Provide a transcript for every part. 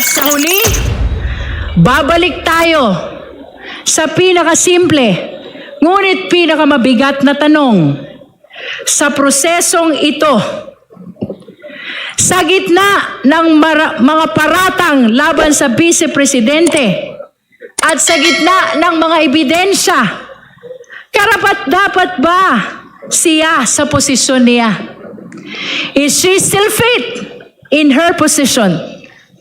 Sa huli, babalik tayo sa pinakasimple, ngunit pinakamabigat na tanong. Sa prosesong ito, sa gitna ng mga paratang laban sa Vice Presidente at sa gitna ng mga ebidensya, karapat-dapat ba siya sa posisyon niya? Is she still fit in her position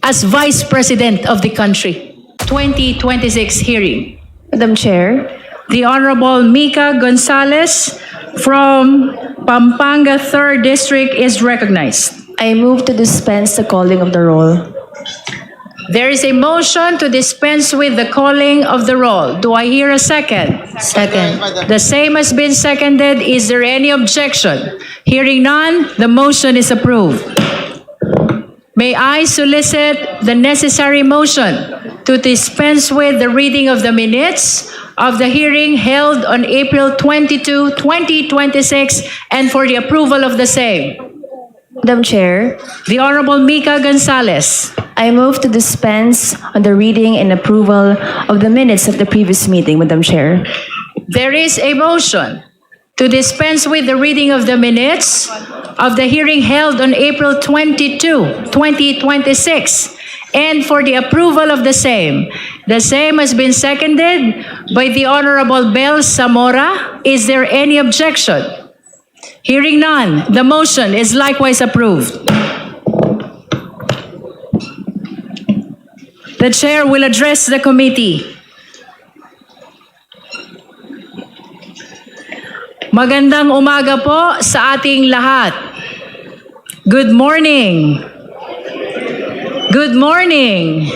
as Vice President of the country? 2026 hearing. Madam Chair, The Honorable Mika Gonzalez from Pampanga 3rd District is recognized. I move to dispense the calling of the roll. There is a motion to dispense with the calling of the roll. Do I hear a second? Second. The same has been seconded. Is there any objection? Hearing none, the motion is approved. May I solicit the necessary motion to dispense with the reading of the minutes of the hearing held on April 22, 2026, and for the approval of the same. Madam Chair, The Honorable Mika Gonzalez. I move to dispense on the reading and approval of the minutes of the previous meeting, Madam Chair. There is a motion to dispense with the reading of the minutes of the hearing held on April 22, 2026, and for the approval of the same. The same has been seconded by the Honorable Bel Zamora. Is there any objection? Hearing none, the motion is likewise approved. The chair will address the committee. Magandang umaga po sa ating lahat. Good morning. Good morning.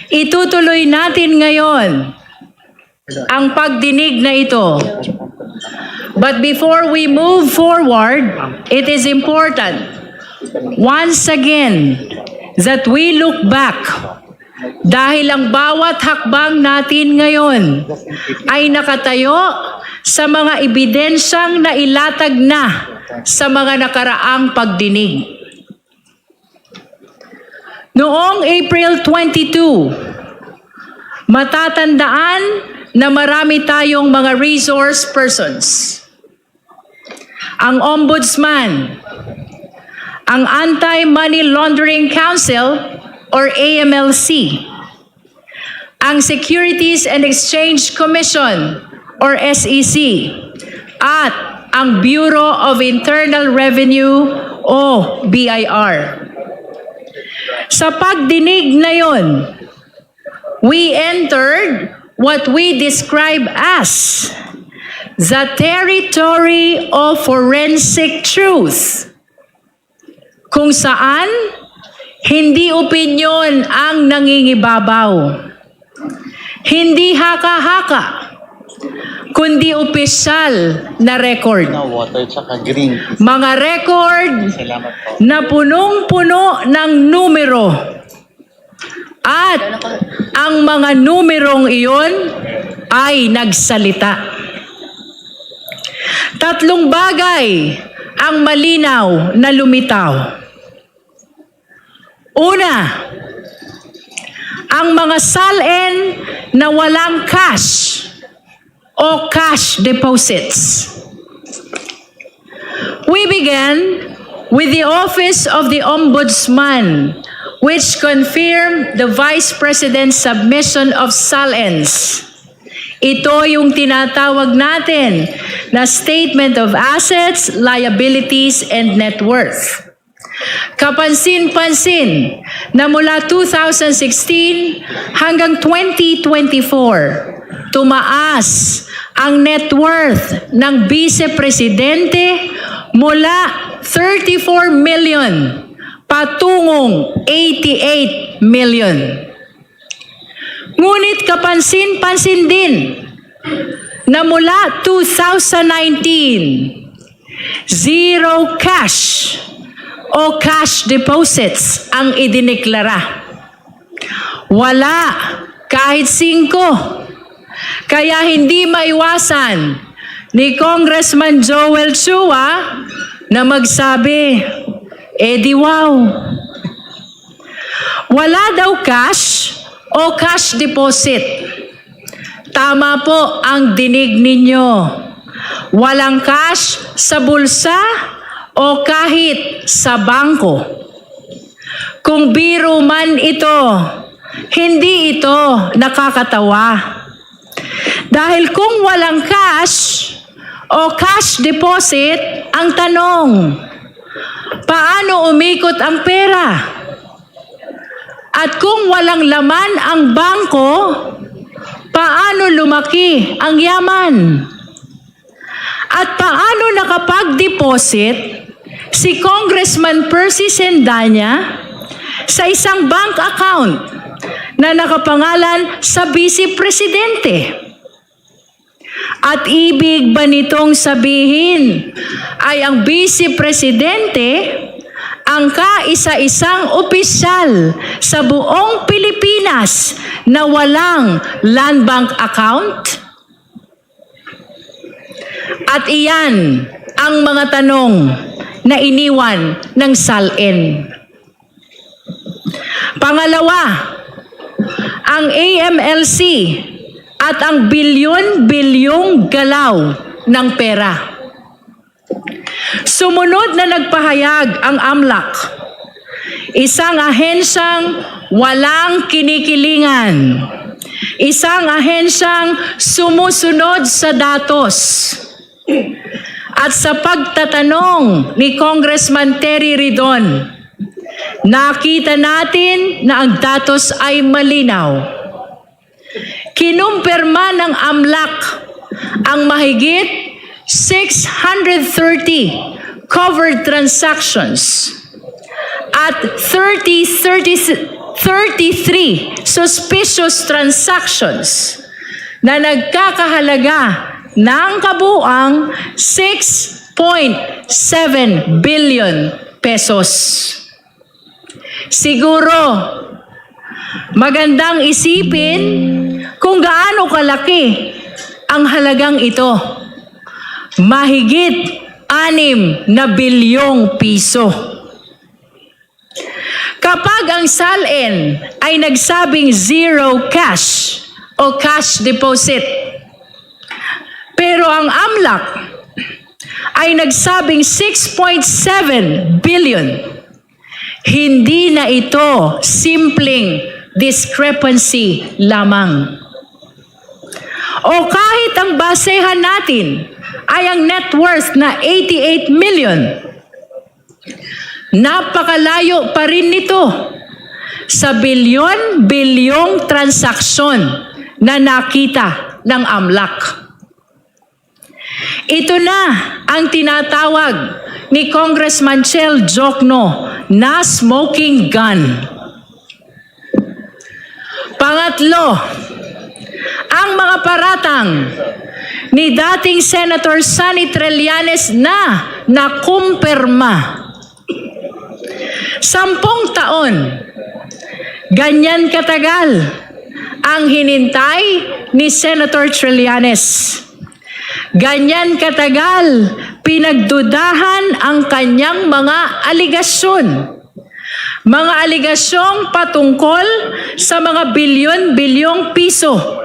Itutuloy natin ngayon ang pagdinig na ito. But before we move forward, it is important once again that we look back. Dahil ang bawat hakbang natin ngayon ay nakatayo sa mga ebidensyang nailatag na sa mga nakaraang pagdinig. Noong April 22, matatandaan na marami tayong mga resource persons. Ang Ombudsman, ang Anti-Money Laundering Council or AMLC, ang Securities and Exchange Commission or SEC, at ang Bureau of Internal Revenue o BIR. Sa pagdinig na yon, we entered what we describe as the territory of forensic truth, kung saan hindi opinyon ang nangingibabaw, hindi haka-haka, kundi opisyal na record. Mga record na punong-puno ng numero. At ang mga numerong iyon ay nagsalita. Tatlong bagay ang malinaw na lumitaw. Una, ang mga salin na walang cash o cash deposits. We began with the Office of the Ombudsman, which confirmed the Vice President's submission of salins. Ito yung tinatawag natin na Statement of Assets, Liabilities, and Net Worth. Kapansin-pansin na mula 2016 hanggang 2024, tumaas ang net worth ng Vice Presidente mula 34 million patungong 88 million. Ngunit kapansin-pansin din na mula 2019, zero cash o cash deposits ang idineklara. Wala kahit 5. Kaya hindi maiwasan ni Congressman Joel Chua na magsabi, di wow. Wala daw cash o cash deposit. Tama po ang dinig ninyo. Walang cash sa bulsa o kahit sa bangko. Kung biro man ito, hindi ito nakakatawa. Dahil kung walang cash o cash deposit, ang tanong, paano umikot ang pera? At kung walang laman ang bangko, paano lumaki ang yaman? At paano nakapag-deposit si Congressman Percy Sendanya sa isang bank account na nakapangalan sa Vice Presidente? At ibig ba nitong sabihin ay ang Vice Presidente ang kaisa-isang opisyal sa buong Pilipinas na walang land bank account? At iyan ang mga tanong na iniwan ng SALN. Pangalawa, ang AMLC at ang bilyon-bilyong galaw ng pera. Sumunod na nagpahayag ang AMLAC, isang ahensyang walang kinikilingan, isang ahensyang sumusunod sa datos. At sa pagtatanong ni Congressman Terry Ridon, nakita natin na ang datos ay malinaw. Kinumpirma ng AMLAC ang mahigit 630 covered transactions at 33 suspicious transactions na nagkakahalaga ng kabuang 6.7 billion pesos. Siguro, magandang isipin kung gaano kalaki ang halagang ito. Mahigit 6 na bilyong piso. Kapag ang SALN ay nagsabing zero cash o cash deposit, pero ang AMLAC ay nagsabing 6.7 billion, hindi na ito simpleng discrepancy lamang. O kahit ang basehan natin ay ang net worth na 88 million, napakalayo pa rin nito sa bilyon-bilyong transaksyon na nakita ng AMLAC. Ito na ang tinatawag ni Congressman Chel Jokno na smoking gun. Pangatlo, ang mga paratang ni dating Senator Sonny Trillanes na nakumpirma. 10 taon, ganyan katagal ang hinintay ni Senator Trillanes. Ganyan katagal pinagdudahan ang kanyang mga aligasyon. Mga aligasyong patungkol sa mga bilyon-bilyong piso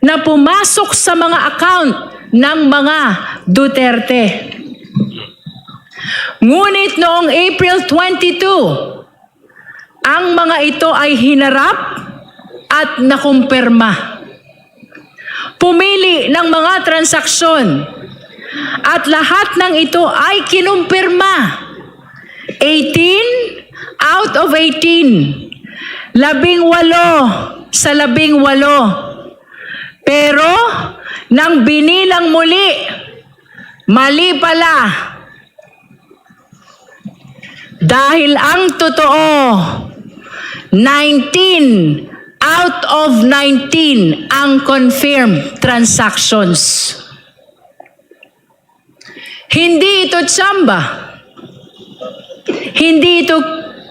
na pumasok sa mga account ng mga Duterte. Ngunit noong April 22, ang mga ito ay hinarap at nakumpirma. Pumili ng mga transaksyon at lahat ng ito ay kinumpirma. 18 out of 18. 18 sa 18. Pero, nang binilang muli, mali pala. Dahil ang totoo, 19 out of 19 ang confirmed transactions. Hindi ito tsamba. Hindi ito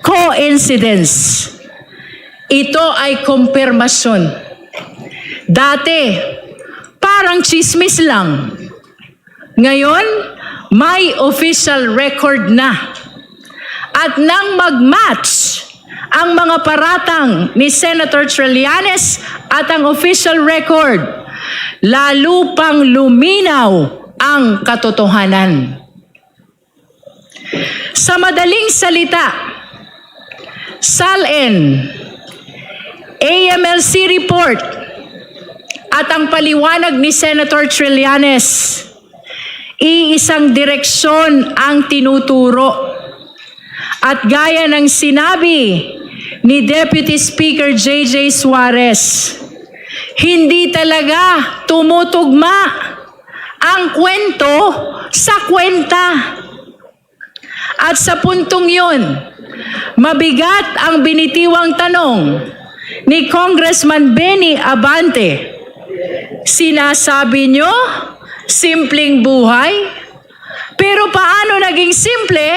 coincidence. Ito ay kumpirmasyon. Dati, parang chismis lang. Ngayon, may official record na. At nang mag-match ang mga paratang ni Senator Trillanes at ang official record, lalo pang luminaw ang katotohanan. Sa madaling salita, SALN, AMLC report, at ang paliwanag ni Senator Trillanes, iisang direksyon ang tinuturo. At gaya ng sinabi ni Deputy Speaker J.J. Suarez, hindi talaga tumutugma ang kwento sa kwenta. At sa puntong yun, mabigat ang binitiwang tanong ni Congressman Benny Abante. Sinasabi nyo, simpleng buhay? Pero paano naging simple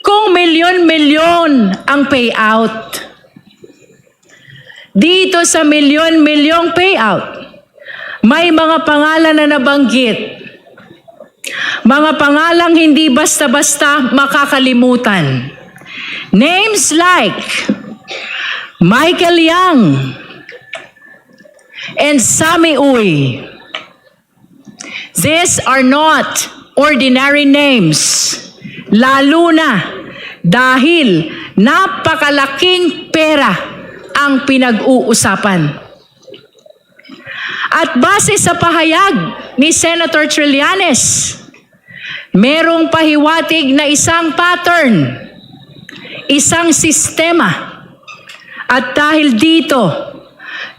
kung milyon-milyon ang payout? Dito sa milyon-milyong payout, may mga pangalan na nabanggit. Mga pangalang hindi basta-basta makakalimutan. Names like Michael Yang and Sammy Uy. These are not ordinary names, lalo na dahil napakalaking pera ang pinag-uusapan. At base sa pahayag ni Senator Trillanes, merong pahiwatig na isang pattern, isang sistema. At dahil dito,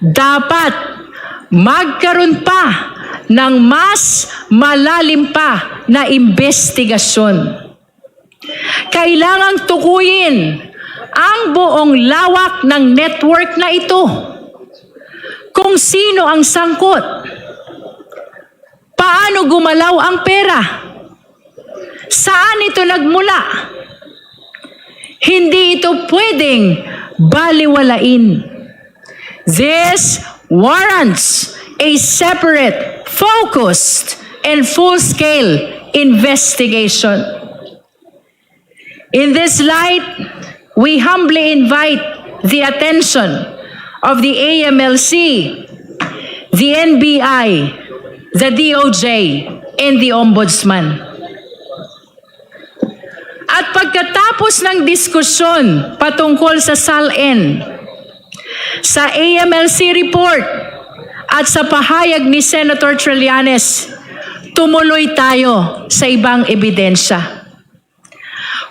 dapat magkaroon pa ng mas malalim pa na investigasyon. Kailangang tukuyin ang buong lawak ng network na ito. Kung sino ang sangkot, paano gumalaw ang pera, saan ito nagmula. Hindi ito pwedeng baliwalain. This warrants a separate, focused, and full-scale investigation. In this light, we humbly invite the attention of the AMLC, the NBI, the DOJ, and the Ombudsman. At pagkatapos ng diskusyon patungkol sa SALN, sa AMLC report, at sa pahayag ni Senator Trillanes, tumuloy tayo sa ibang ebidensya.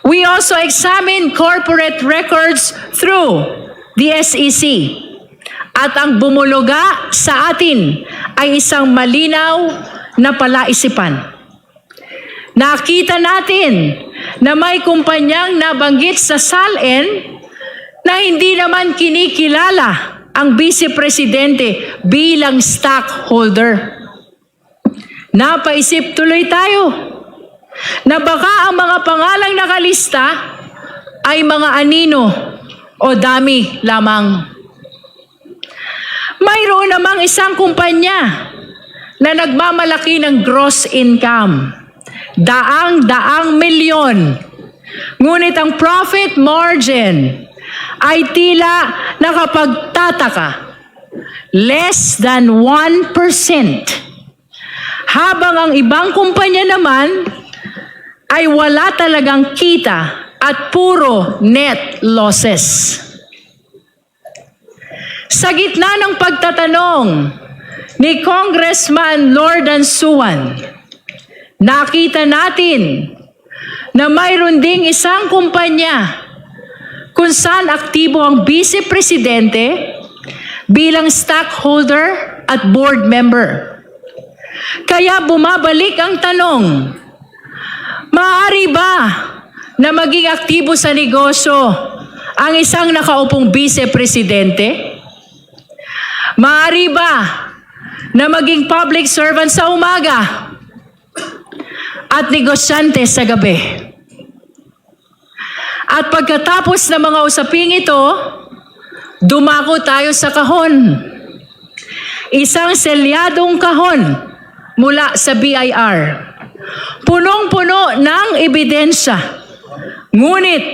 We also examine corporate records through the SEC. At ang bumuluga sa atin ay isang malinaw na palaisipan. Nakita natin na may kumpanyang nabanggit sa SALN na hindi naman kinikilala ang Vice Presidente bilang stockholder. Napaisip tuloy tayo na baka ang mga pangalang nakalista ay mga anino o dami lamang. Mayroon namang isang kumpanya na nagmamalaki ng gross income, daang-daang milyon. Ngunit ang profit margin ay tila nakapagtataka, less than 1%. Habang ang ibang kumpanya naman ay wala talagang kita at puro net losses. Sa gitna ng pagtatanong ni Congressman Lordan Suwan, nakita natin na mayroon ding isang kumpanya kung saan aktibo ang Vice Presidente bilang stockholder at board member. Kaya bumabalik ang tanong, maaari ba na maging aktibo sa negosyo ang isang nakaupong Vice Presidente? Maaari ba na maging public servant sa umaga at negosyante sa gabi? At pagkatapos ng mga usaping ito, dumako tayo sa kahon. Isang selyadong kahon mula sa BIR. Punong-puno ng ebidensya. Ngunit,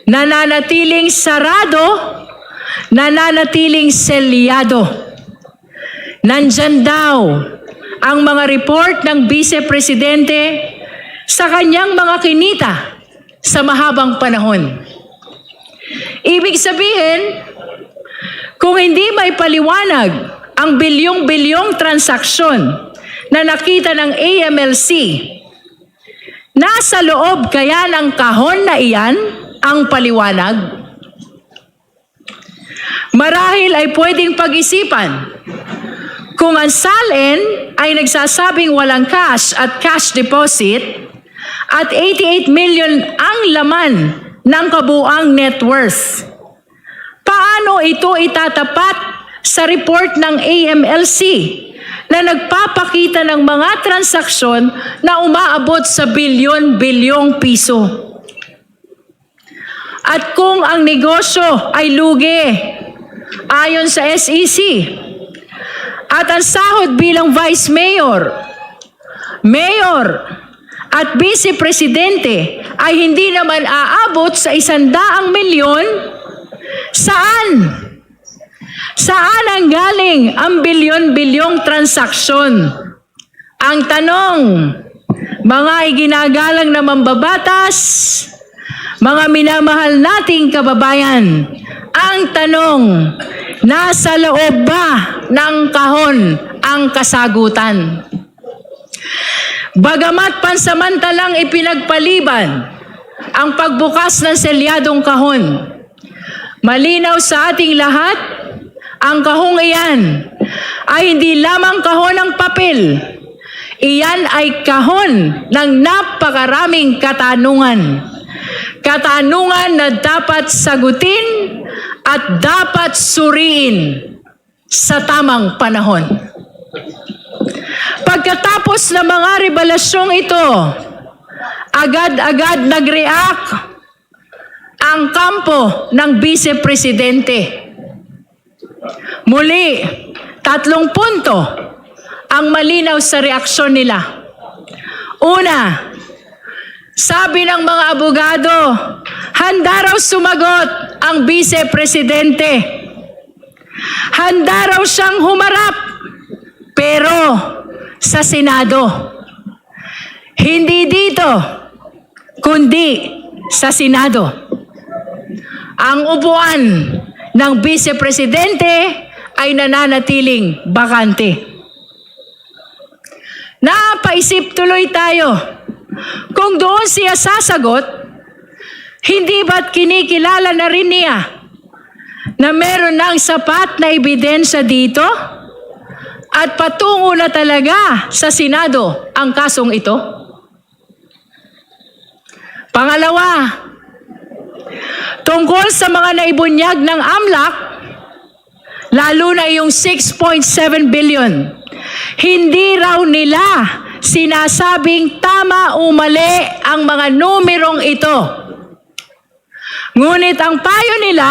nananatiling sarado, nananatiling selyado. Nandyan daw ang mga report ng Vice Presidente sa kanyang mga kinita sa mahabang panahon. Ibig sabihin, kung hindi may paliwanag ang bilyong-bilyong transaksyon na nakita ng AMLC, nasa loob kaya ng kahon na iyan ang paliwanag? Marahil ay pwedeng pag-isipan kung ang SALN ay nagsasabing walang cash at cash deposit at 88 million ang laman ng kabuang net worth. Paano ito itatapat sa report ng AMLC na nagpapakita ng mga transaksyon na umaabot sa bilyon-bilyong piso? At kung ang negosyo ay lugi ayon sa SEC at ang sahod bilang Vice Mayor, Mayor at Vice Presidente ay hindi naman aabot sa 100 milyon, saan? Saan ang galing ang bilyon-bilyong transaksyon? Ang tanong, mga iginagalang na mambabatas, mga minamahal nating kababayan, ang tanong, nasa loob ba ng kahon ang kasagutan? Bagamat pansamantalang ipinagpaliban ang pagbukas ng selyadong kahon, malinaw sa ating lahat, ang kahong iyan ay hindi lamang kahon ng papel. Iyan ay kahon ng napakaraming katanungan. Katanungan na dapat sagutin at dapat suriin sa tamang panahon. Pagkatapos ng mga revelasyong ito, agad-agad nag-react ang kampo ng Vice Presidente. Muli, 3 punto ang malinaw sa reaksyon nila. Una, sabi ng mga abogado, handa raw sumagot ang Vice Presidente. Handa raw siyang humarap, pero sa Senado. Hindi dito, kundi sa Senado. Ang upuan ng Vice Presidente ay nananatiling bakante. Napaisip tuloy tayo, kung doon siya sasagot, hindi ba't kinikilala na rin niya na meron ng sapat na ebidensya dito at patungo na talaga sa Senado ang kasong ito? Pangalawa, tungkol sa mga naibunyag ng AMLAC, lalo na yung 6.7 billion, hindi raw nila sinasabing tama o mali ang mga numerong ito. Ngunit ang payo nila,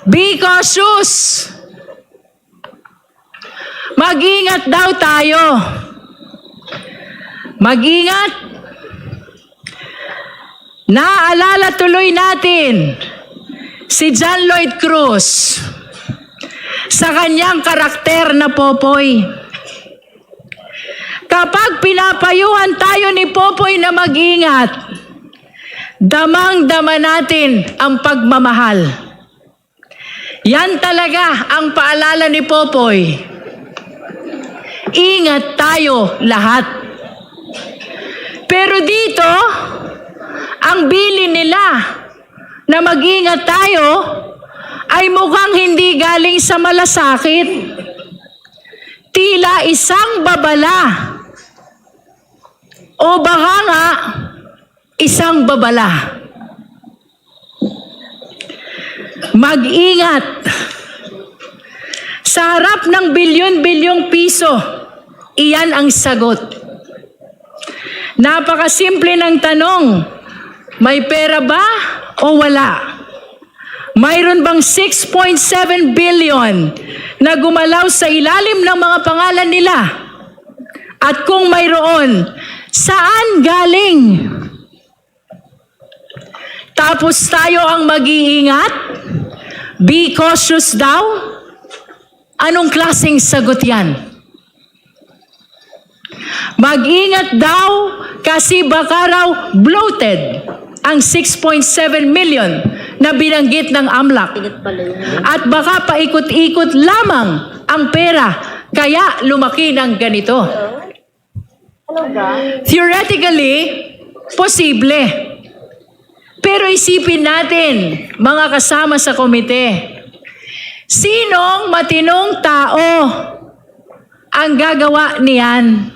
be cautious. Mag-ingat daw tayo. Mag-ingat. Naalala tuloy natin si John Lloyd Cruz sa kanyang karakter na Popoy. Kapag pinapayuhan tayo ni Popoy na mag-ingat, damang-dama natin ang pagmamahal. Yan talaga ang paalala ni Popoy. Ingat tayo lahat. Pero dito, ang bilin nila na mag-ingat tayo ay mukhang hindi galing sa malasakit. Tila isang babala o baka nga isang babala. Mag-ingat. Sa harap ng bilyon-bilyong piso, iyan ang sagot. Napakasimple ng tanong, may pera ba o wala? Mayroon bang 6.7 billion na gumalaw sa ilalim ng mga pangalan nila? At kung mayroon, saan galing? Tapos tayo ang mag-iingat? Be cautious daw? Anong klaseng sagot yan? Mag-ingat daw kasi baka raw bloated ang 6.7 million na binanggit ng AMLAC. At baka paikot-ikot lamang ang pera kaya lumaki ng ganito. Theoretically, posible. Pero isipin natin, mga kasama sa komite, sinong matinong tao ang gagawa niyan?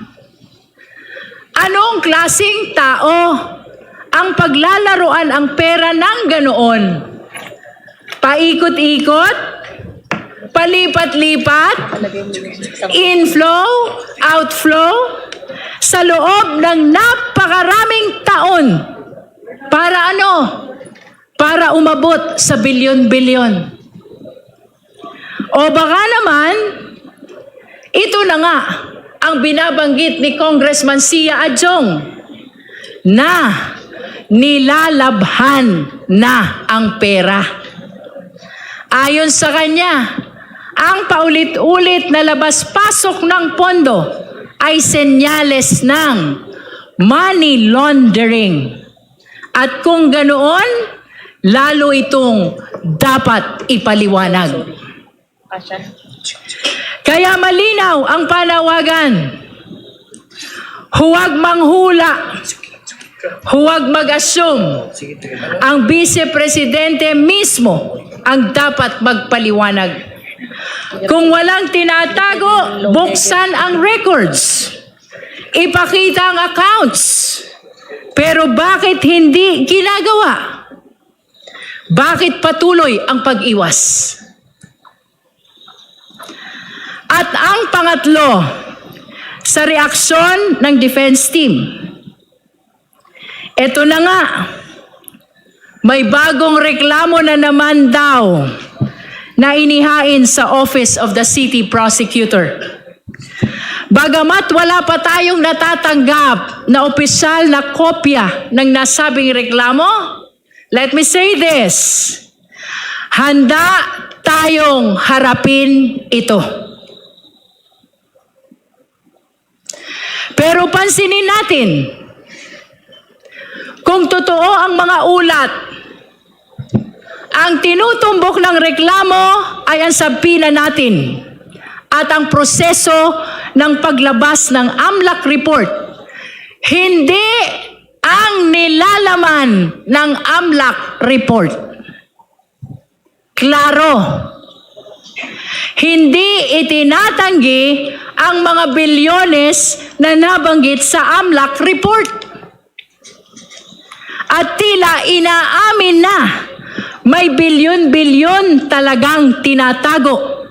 Anong klaseng tao ang paglalaruan ang pera ng ganoon? Paikot-ikot? Palipat-lipat? Inflow? Outflow? Sa loob ng napakaraming taon. Para ano? Para umabot sa bilyon-bilyon. O baka naman, ito na nga ang binabanggit ni Congressman Sia Adjong na nilalabhan na ang pera. Ayon sa kanya, ang paulit-ulit na labas-pasok ng pondo ay senyales ng money laundering. At kung ganoon, lalo itong dapat ipaliwanag. Kaya malinaw ang panawagan. Huwag manghula. Huwag mag-assume. Ang Vice Presidente mismo ang dapat magpaliwanag. Kung walang tinatago, buksan ang records. Ipakita ang accounts. Pero bakit hindi ginagawa? Bakit patuloy ang pag-iwas? At ang pangatlo, sa reaksyon ng defense team, ito na nga, may bagong reklamo na naman daw na inihain sa Office of the City Prosecutor. Bagamat wala pa tayong natatanggap na opisyal na kopya ng nasabing reklamo, let me say this, handa tayong harapin ito. Pero pansinin natin, kung totoo ang mga ulat, ang tinutumbok ng reklamo ay ang sabina natin at ang proseso ng paglabas ng AMLAC report, hindi ang nilalaman ng AMLAC report. Klaro, hindi itinatanggi ang mga bilyones na nabanggit sa AMLAC report. At tila inaamin na may bilyon-bilyon talagang tinatago.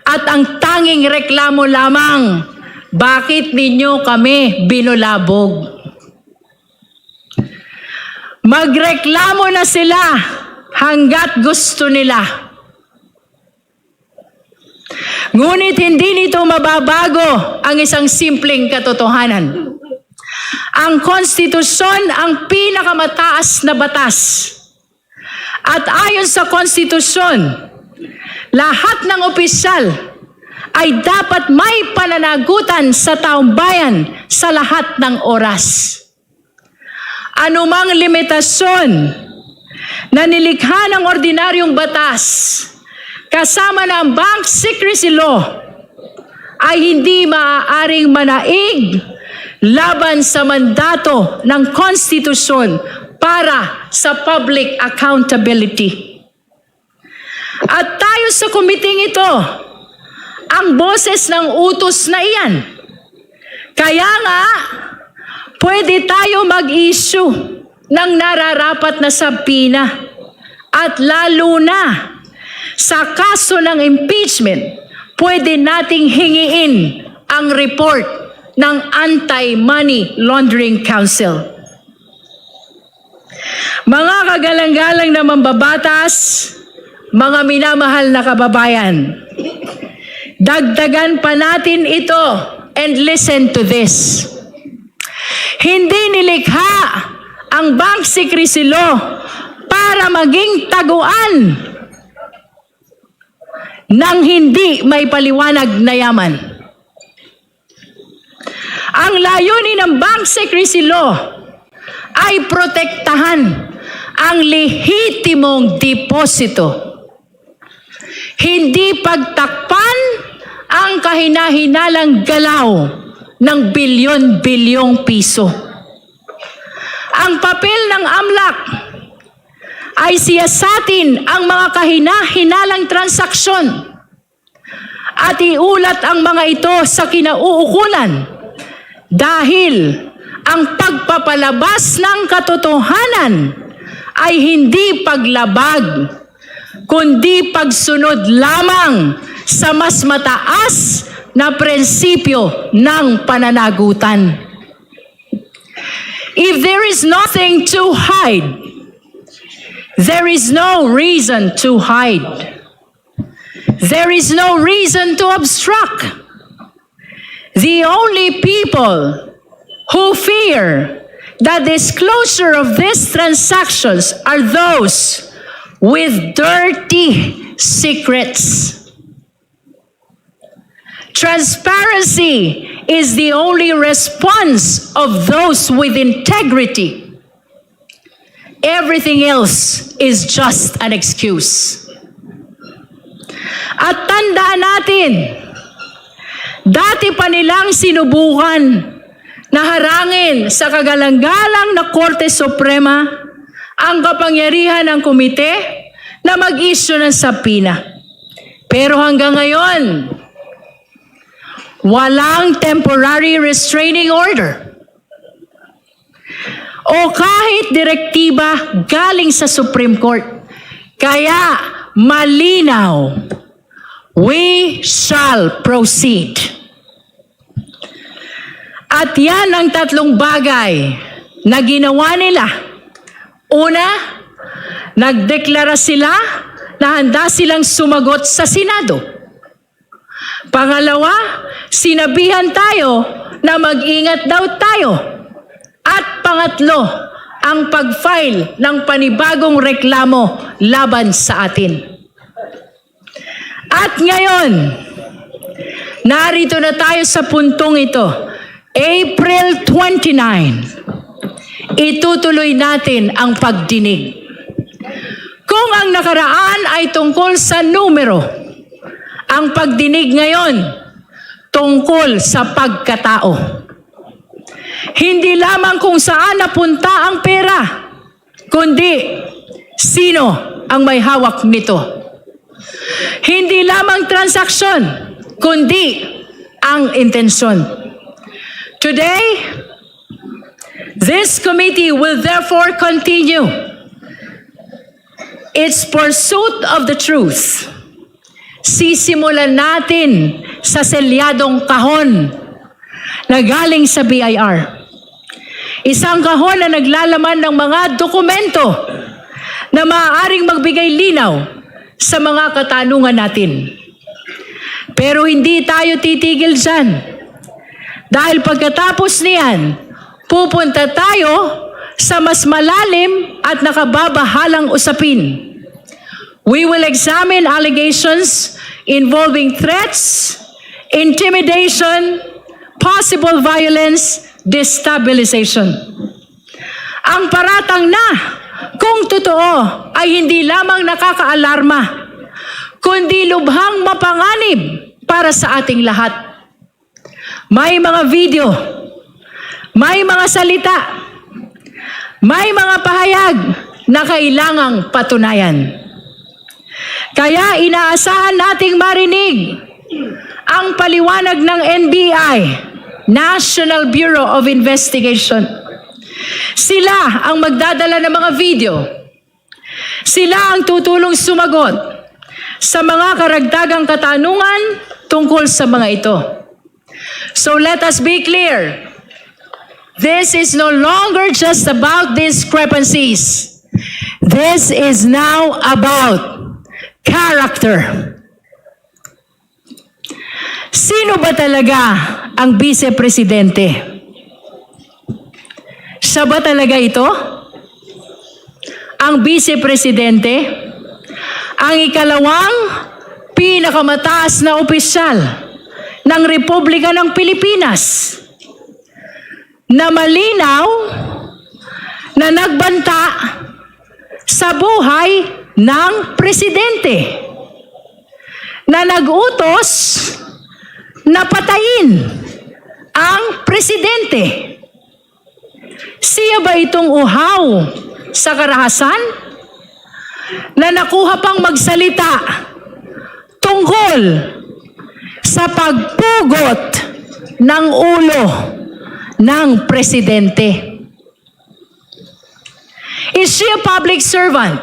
At ang tanging reklamo lamang, bakit ninyo kami binulabog? Magreklamo na sila hanggat gusto nila. Ngunit hindi nito mababago ang isang simpleng katotohanan. Ang konstitusyon ang pinakamataas na batas. At ayon sa konstitusyon, lahat ng opisyal ay dapat may pananagutan sa taong bayan sa lahat ng oras. Anumang limitasyon na nilikha ng ordinaryong batas kasama ng Bank Secrecy Law ay hindi maaaring manaig laban sa mandato ng konstitusyon para sa public accountability. At tayo sa komiting ito, ang boses ng utos na iyan. Kaya nga, pwede tayo mag-issue ng nararapat na sabina. At lalo na, sa kaso ng impeachment, pwede nating hingiin ang report ng Anti-Money Laundering Council. Mga kagalang-galang na mambabatas, mga minamahal na kababayan, dagdagan pa natin ito and listen to this. Hindi nilikha ang Bank Secrecy Law para maging taguan ng hindi may paliwanag na yaman. Ang layunin ng Bank Secrecy Law ay protektahan ang lehitimong deposito. Hindi pagtakpan ang kahina-hinalang galaw ng bilyon-bilyong piso. Ang papel ng AMLAC ay siyasatin ang mga kahina-hinalang transaksyon at iulat ang mga ito sa kinauukulan dahil ang pagpapalabas ng katotohanan ay hindi paglabag, kundi pagsunod lamang sa mas mataas na prinsipyo ng pananagutan. If there is nothing to hide, there is no reason to hide. There is no reason to obstruct. The only people who fear the disclosure of these transactions are those with dirty secrets. Transparency is the only response of those with integrity. Everything else is just an excuse. At tandaan natin, dati pa nilang sinubukan na harangin sa kagalang-galang na Korte Suprema ang kapangyarihan ng komite na mag-issue ng subpoena. Pero hanggang ngayon, walang temporary restraining order o kahit direktiba galing sa Supreme Court. Kaya malinaw, we shall proceed. At yan ang tatlong bagay na ginawa nila. Una, nagdeklara sila na handa silang sumagot sa Senado. Pangalawa, sinabihan tayo na mag-ingat daw tayo. At pangatlo, ang pag-file ng panibagong reklamo laban sa atin. At ngayon, narito na tayo sa puntong ito. April 29, itutuloy natin ang pagdinig. Kung ang nakaraan ay tungkol sa numero, ang pagdinig ngayon tungkol sa pagkatao. Hindi lamang kung saan napunta ang pera, kundi sino ang may hawak nito. Hindi lamang transaksyon, kundi ang intensyon. Today, this committee will therefore continue its pursuit of the truth. Sisimulan natin sa selyadong kahon na galing sa BIR. Isang kahon na naglalaman ng mga dokumento na maaaring magbigay linaw sa mga katanungan natin. Pero hindi tayo titigil dyan. Dahil pagkatapos niyan, pupunta tayo sa mas malalim at nakababahalang usapin. We will examine allegations involving threats, intimidation, possible violence, destabilization. Ang paratang na, kung totoo, ay hindi lamang nakakaalarma, kundi lubhang mapanganib para sa ating lahat. May mga video, may mga salita, may mga pahayag na kailangang patunayan. Kaya inaasahan nating marinig ang paliwanag ng NBI, National Bureau of Investigation. Sila ang magdadala ng mga video. Sila ang tutulong sumagot sa mga karagdagang katanungan tungkol sa mga ito. So let us be clear. This is no longer just about discrepancies. This is now about character. Sino ba talaga ang vice-presidente? Siya ba talaga ito? ang Vice-Presidente, ang ikalawang pinakamataas na opisyal ng Republika ng Pilipinas na malinaw na nagbanta sa buhay ng presidente, na nag-utos na patayin ang presidente. Siya ba itong uhaw sa karahasan na nakuha pang magsalita tungkol sa pagpugot ng ulo ng presidente? Is she a public servant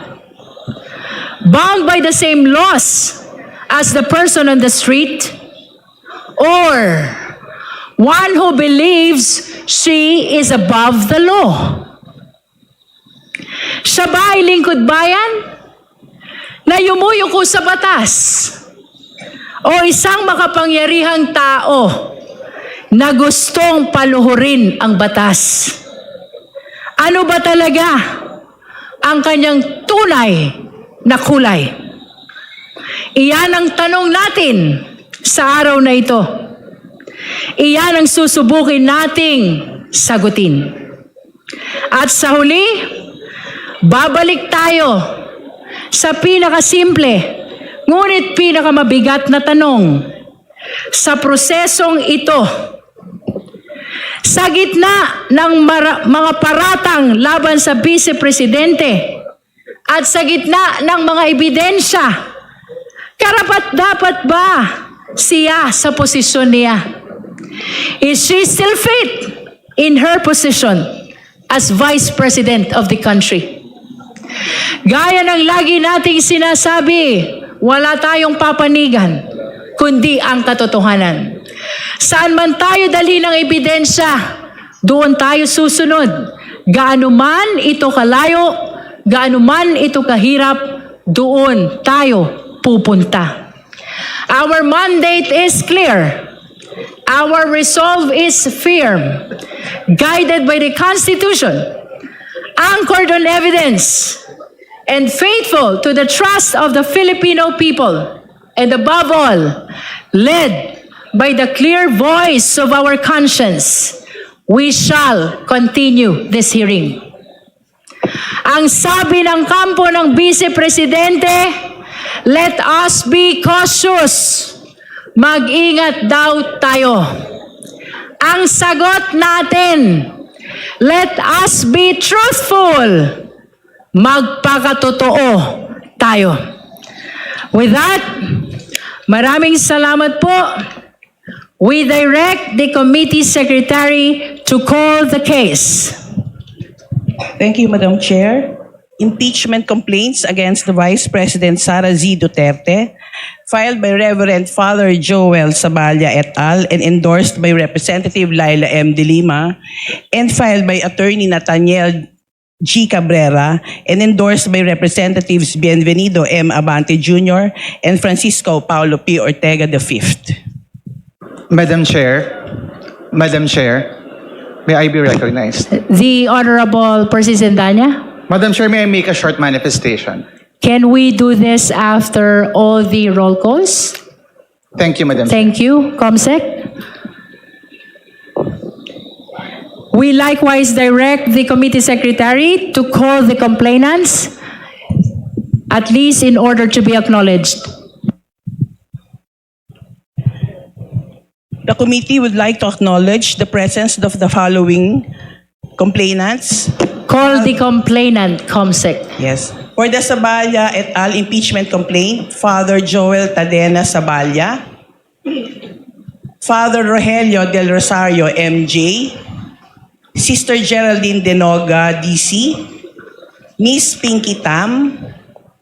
bound by the same laws as the person on the street, or one who believes she is above the law? Siya ba ay lingkod bayan na yumuyuko sa batas, o isang makapangyarihang tao na gustong paluhurin ang batas? Ano ba talaga ang kanyang tunay na kulay? Iyan ang tanong natin sa araw na ito. Iyan ang susubukin nating sagutin. At sa huli, babalik tayo sa pinakasimple, ngunit pinakamabigat na tanong sa prosesong ito. Sa gitna ng mga paratang laban sa Vice-Presidente at sa gitna ng mga ebidensya, karapat-dapat ba siya sa posisyon niya? Is she still fit in her position as Vice President of the country? Gaya ng lagi nating sinasabi, wala tayong papanigan, kundi ang katotohanan. Saan man tayo dalhin ng ebidensya, doon tayo susunod. Gaano man ito kalayo, gaano man ito kahirap, doon tayo pupunta. Our mandate is clear. Our resolve is firm, guided by the Constitution, anchored on evidence, and faithful to the trust of the Filipino people, and above all, led by the clear voice of our conscience. We shall continue this hearing. Ang sabi ng kampo ng Vice-Presidente, let us be cautious. Mag-ingat daw tayo. Ang sagot natin, let us be truthful. Magpakatotoo tayo. With that, maraming salamat po. We direct the committee secretary to call the case. Thank you, Madam Chair. Impeachment complaints against the Vice President Sara Z. Duterte, filed by Reverend Father Joel Saballa et al. And endorsed by Representative Laila M. De Lima, and filed by Attorney Nathaniel G. Cabrera, and endorsed by Representatives Bienvenido M. Abante Jr. and Francisco Paulo P. Ortega V. Madam Chair, may I be recognized? The Honorable Persis Endanya, Madam Chair, may I make a short manifestation? can we do this after all the roll calls? Thank you, Madam Chair. Thank you, Comsec. We likewise direct the committee secretary to call the complainants, at least in order to be acknowledged. The committee would like to acknowledge the presence of the following complainants. Call the complainant, Comsec. Yes. For the Saballa et al. Impeachment complaint, Father Joel Tadena Saballa, Father Rogelio del Rosario MJ, Sister Geraldine Denoga DC, Miss Pinky Tam,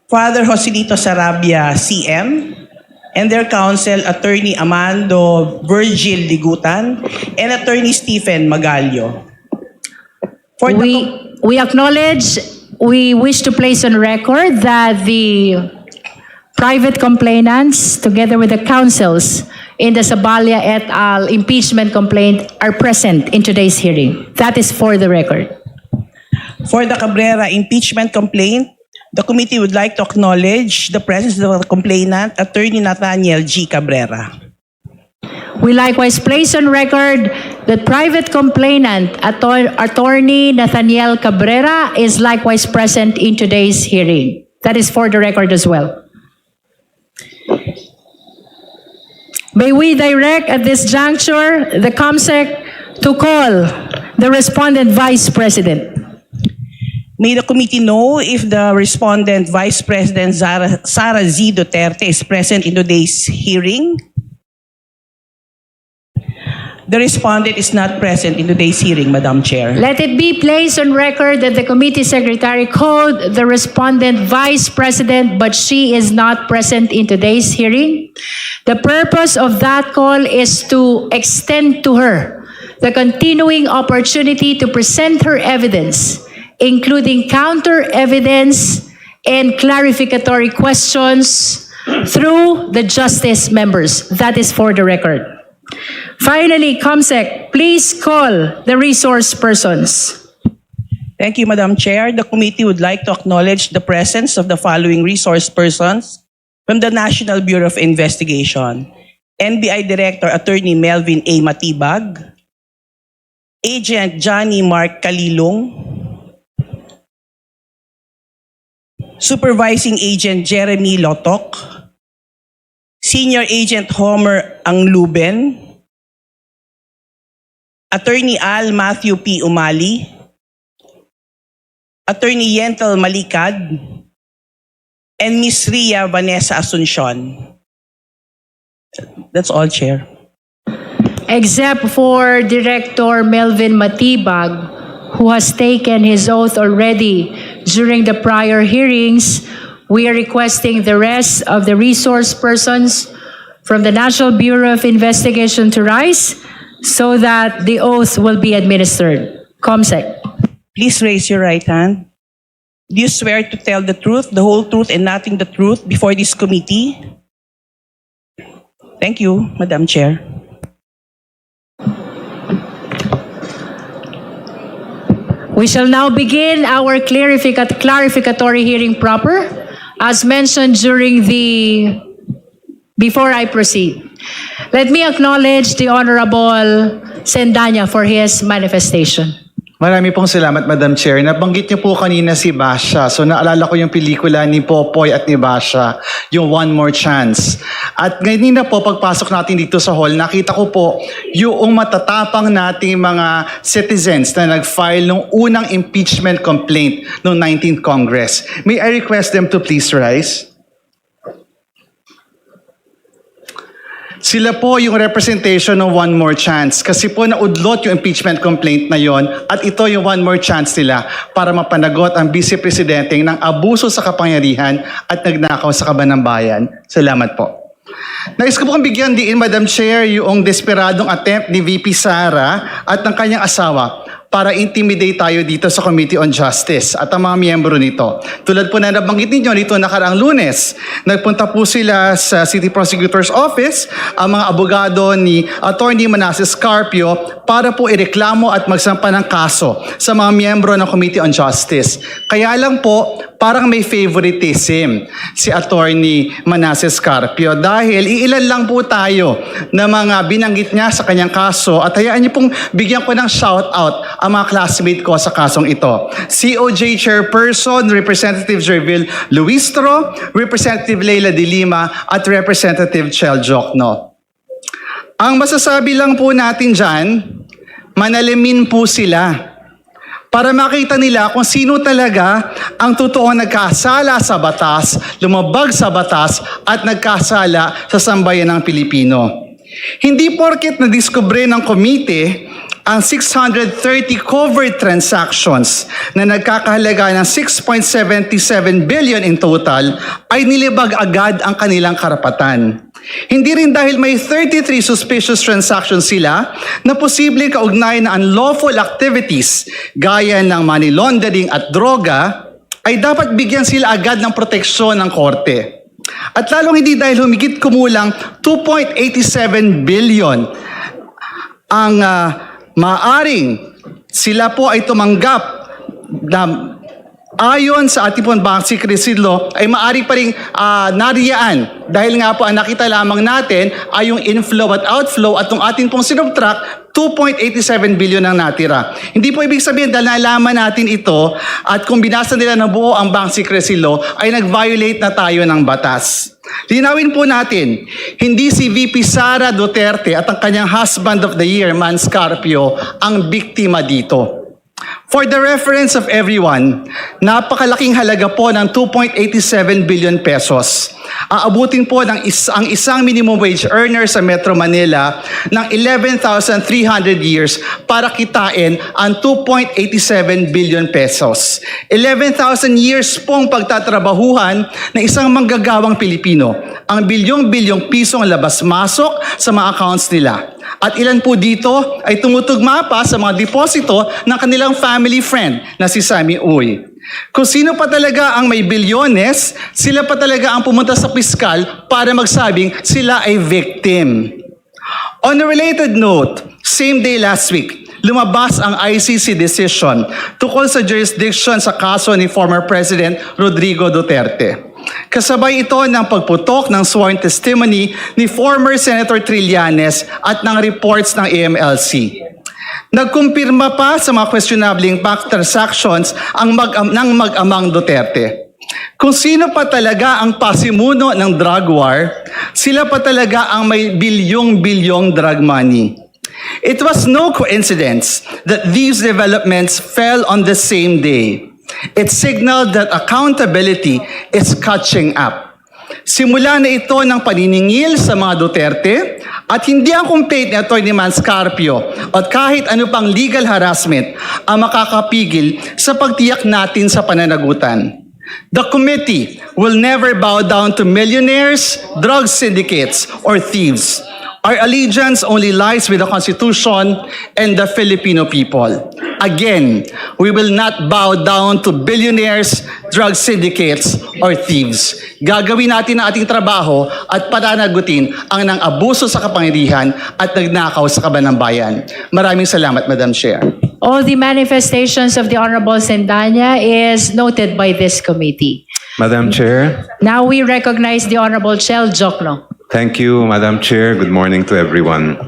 Father Joselito Sarabia CM, and their counsel, Attorney Amando Virgil Ligutan, and Attorney Stephen Magallo. For the We acknowledge, we wish to place on record that the private complainants, together with the counsels in the Saballa et al. Impeachment complaint, are present in today's hearing. That is for the record. For the Cabrera impeachment complaint, the committee would like to acknowledge the presence of the complainant, Attorney Nathaniel G. Cabrera. We likewise place on record that private complainant, Attorney Nathaniel Cabrera, is likewise present in today's hearing. That is for the record as well. May we direct at this juncture the COMSEC to call the respondent Vice President. May the committee know if the respondent Vice President Sara Z. Duterte is present in today's hearing. The respondent is not present in today's hearing, Madam Chair. Let it be placed on record that the committee secretary called the respondent Vice President, but she is not present in today's hearing. The purpose of that call is to extend to her the continuing opportunity to present her evidence, including counter evidence and clarificatory questions through the justice members. That is for the record. Finally, COMSEC, please call the resource persons. Thank you, Madam Chair. The committee would like to acknowledge the presence of the following resource persons from the National Bureau of Investigation. NBI Director Attorney Melvin A. Matibag, Agent Johnny Mark Kalilong, Supervising Agent Jeremy Lotok, Senior Agent Homer Angluben, Attorney Al Matthew P. Umali, Attorney Yentel Malikad, and Ms. Ria Vanessa Asuncion. That's all, Chair. Except for Director Melvin Matibag, who has taken his oath already during the prior hearings, we are requesting the rest of the resource persons from the National Bureau of Investigation to rise so that the oath will be administered. COMSEC. Please raise your right hand. Do you swear to tell the truth, the whole truth, and nothing but the truth before this committee? Thank you, Madam Chair. We shall now begin our clarificatory hearing proper, as mentioned before I proceed. Let me acknowledge the Honorable Sendanya for his manifestation. Marami pong salamat, Madam Chair. Nabanggit niyo po kanina si Basha. So naalala ko yung pelikula ni Popoy at ni Basha, yung One More Chance. At ngayon na po, pagpasok natin dito sa hall, nakita ko po yung matatapang nating mga citizens na nag-file ng unang impeachment complaint noong 19th Congress. May I request them to please rise? Sila po yung representation ng One More Chance kasi po naudlot yung impeachment complaint na yon at ito yung one more chance nila para mapanagot ang Vice Presidente ng abuso sa kapangyarihan at nagnakaw sa kaban ng bayan. Salamat po. Nais ko po kang bigyan diin, Madam Chair, yung desperadong attempt ni VP Sara at ng kanyang asawa para intimidate tayo dito sa Committee on Justice at ang mga miyembro nito. Tulad po na nabanggit ninyo nito nakaraang Lunes, nagpunta po sila sa City Prosecutor's Office, ang mga abogado ni Attorney Manasseh Carpio para po ireklamo at magsampa ng kaso sa mga miyembro ng Committee on Justice. Kaya lang po, parang may favoritism si Attorney Manasseh Carpio dahil iilan lang po tayo na mga binanggit niya sa kanyang kaso at hayaan niyo pong bigyan ko ng shout out ang mga classmate ko sa kasong ito. COJ Chairperson, Representative Jervil Luistro, Representative Leila de Lima at Representative Chel Jokno. Ang masasabi lang po natin dyan, manalimin po sila para makita nila kung sino talaga ang totoong nagkasala sa batas, lumabag sa batas at nagkasala sa sambayan ng Pilipino. Hindi porket na-discover ng komite ang 630 covered transactions na nagkakahalaga ng 6.77 billion in total ay nilibag agad ang kanilang karapatan. Hindi rin dahil may 33 suspicious transactions sila na posibleng kaugnay na unlawful activities gaya ng money laundering at droga ay dapat bigyan sila agad ng proteksyon ng korte. At lalong hindi dahil humigit kumulang 2.87 billion ang maaring sila po ay tumanggap ayon sa ating pong Bank Secrecy Law ay maaari pa rin nariyaan dahil nga po ang nakita lamang natin ay yung inflow at outflow at yung ating pong sinubtract 2.87 billion ang natira. Hindi po ibig sabihin dahil nalaman natin ito at kung binasa nila ng buo ang Bank Secrecy Law ay nag-violate na tayo ng batas. Linawin po natin, hindi si VP Sara Duterte at ang kanyang husband of the year, Mans Carpio, ang biktima dito. For the reference of everyone, napakalaking halaga po ng 2.87 billion pesos. Aabutin po ng ang isang minimum wage earner sa Metro Manila ng 11,300 years para kitain ang 2.87 billion pesos. 11,000 years pong pagtatrabahuhan ng isang manggagawang Pilipino. Ang bilyong-bilyong pisong labas-masok sa mga accounts nila. At ilan po dito ay tumutugma pa sa mga deposito ng kanilang family friend na si Sammy Uy. Kung sino pa talaga ang may bilyones, sila pa talaga ang pumunta sa piskal para magsabing sila ay victim. On a related note, same day last week, lumabas ang ICC decision tukol sa jurisdiction sa kaso ni former President Rodrigo Duterte. Kasabay ito ng pagputok ng sworn testimony ni former Senator Trillanes at ng reports ng AMLC. Nagkumpirma pa sa mga questionabling bank transactions ng mag-amang Duterte. Kung sino pa talaga ang pasimuno ng drug war, sila pa talaga ang may bilyong-bilyong drug money. It was no coincidence that these developments fell on the same day. It signaled that accountability is catching up. Simula na ito ng paniningil sa mga Duterte at hindi ang complaint ni Atty. Mans Carpio at kahit ano pang legal harassment ang makakapigil sa pagtiyak natin sa pananagutan. The committee will never bow down to millionaires, drug syndicates, or thieves. Our allegiance only lies with the Constitution and the Filipino people. Again, we will not bow down to billionaires, drug syndicates, or thieves. Gagawin natin ang ating trabaho at pananagutin ang nang abuso sa kapangyarihan at nagnakaw sa kaban ng bayan. Maraming salamat, Madam Chair. All the manifestations of the Honorable Sendanya is noted by this committee. Madam Chair. Now we recognize the Honorable Chel Jokno. Thank you, Madam Chair. Good morning to everyone.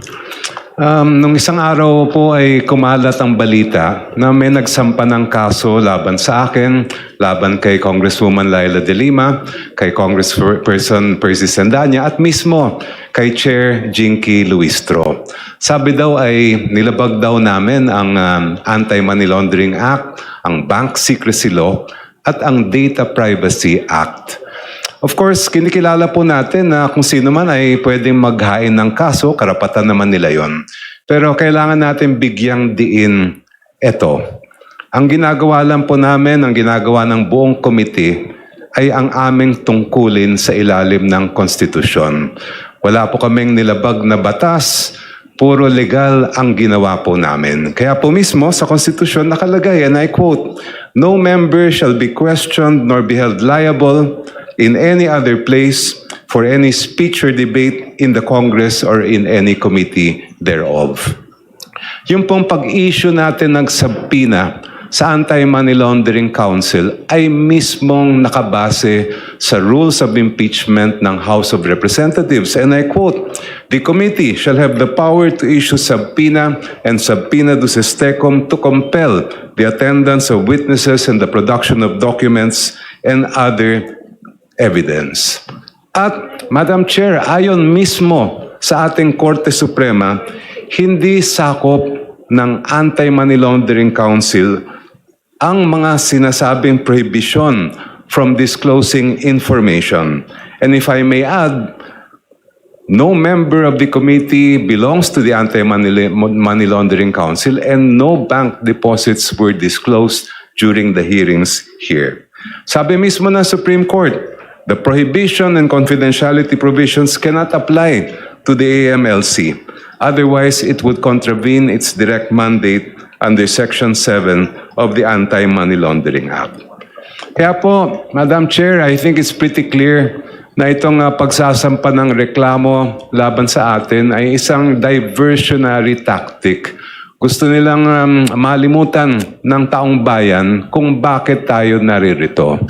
Nung isang araw po ay kumalat ang balita na may nagsampa ng kaso laban sa akin, laban kay Congresswoman Laila De Lima, kay Congressperson Percy Sendanya at mismo kay Chair Jinky Luistro. Sabi daw ay nilabag daw namin ang Anti-Money Laundering Act, ang Bank Secrecy Law at ang Data Privacy Act. Of course, kinikilala po natin na kung sino man ay pwedeng maghain ng kaso, karapatan naman nila yon. Pero kailangan natin bigyang diin ito. Ang ginagawa lang po namin, ang ginagawa ng buong committee ay ang aming tungkulin sa ilalim ng konstitusyon. Wala po kaming nilabag na batas, puro legal ang ginawa po namin. Kaya po mismo sa konstitusyon nakalagay, and I quote, "No member shall be questioned nor be held liable in any other place for any speech or debate in the Congress or in any committee thereof." Yung pong pag-issue natin ng subpoena sa Anti-Money Laundering Council ay mismong nakabase sa rules of impeachment ng House of Representatives. And I quote, "The committee shall have the power to issue subpoena and subpoena duces tecum to compel the attendance of witnesses and the production of documents and other evidence." At Madam Chair, ayon mismo sa ating Korte Suprema, hindi sakop ng Anti-Money Laundering Council ang mga sinasabing prohibition from disclosing information. And if I may add, no member of the committee belongs to the Anti-Money Laundering Council and no bank deposits were disclosed during the hearings here. Sabi mismo ng Supreme Court, the prohibition and confidentiality provisions cannot apply to the AMLC. Otherwise, it would contravene its direct mandate under Section 7 of the Anti-Money Laundering Act. Kaya po, Madam Chair, I think it's pretty clear na itong pagsasampa ng reklamo laban sa atin ay isang diversionary tactic Gusto nilang malimutan ng taong bayan kung bakit tayo naririto.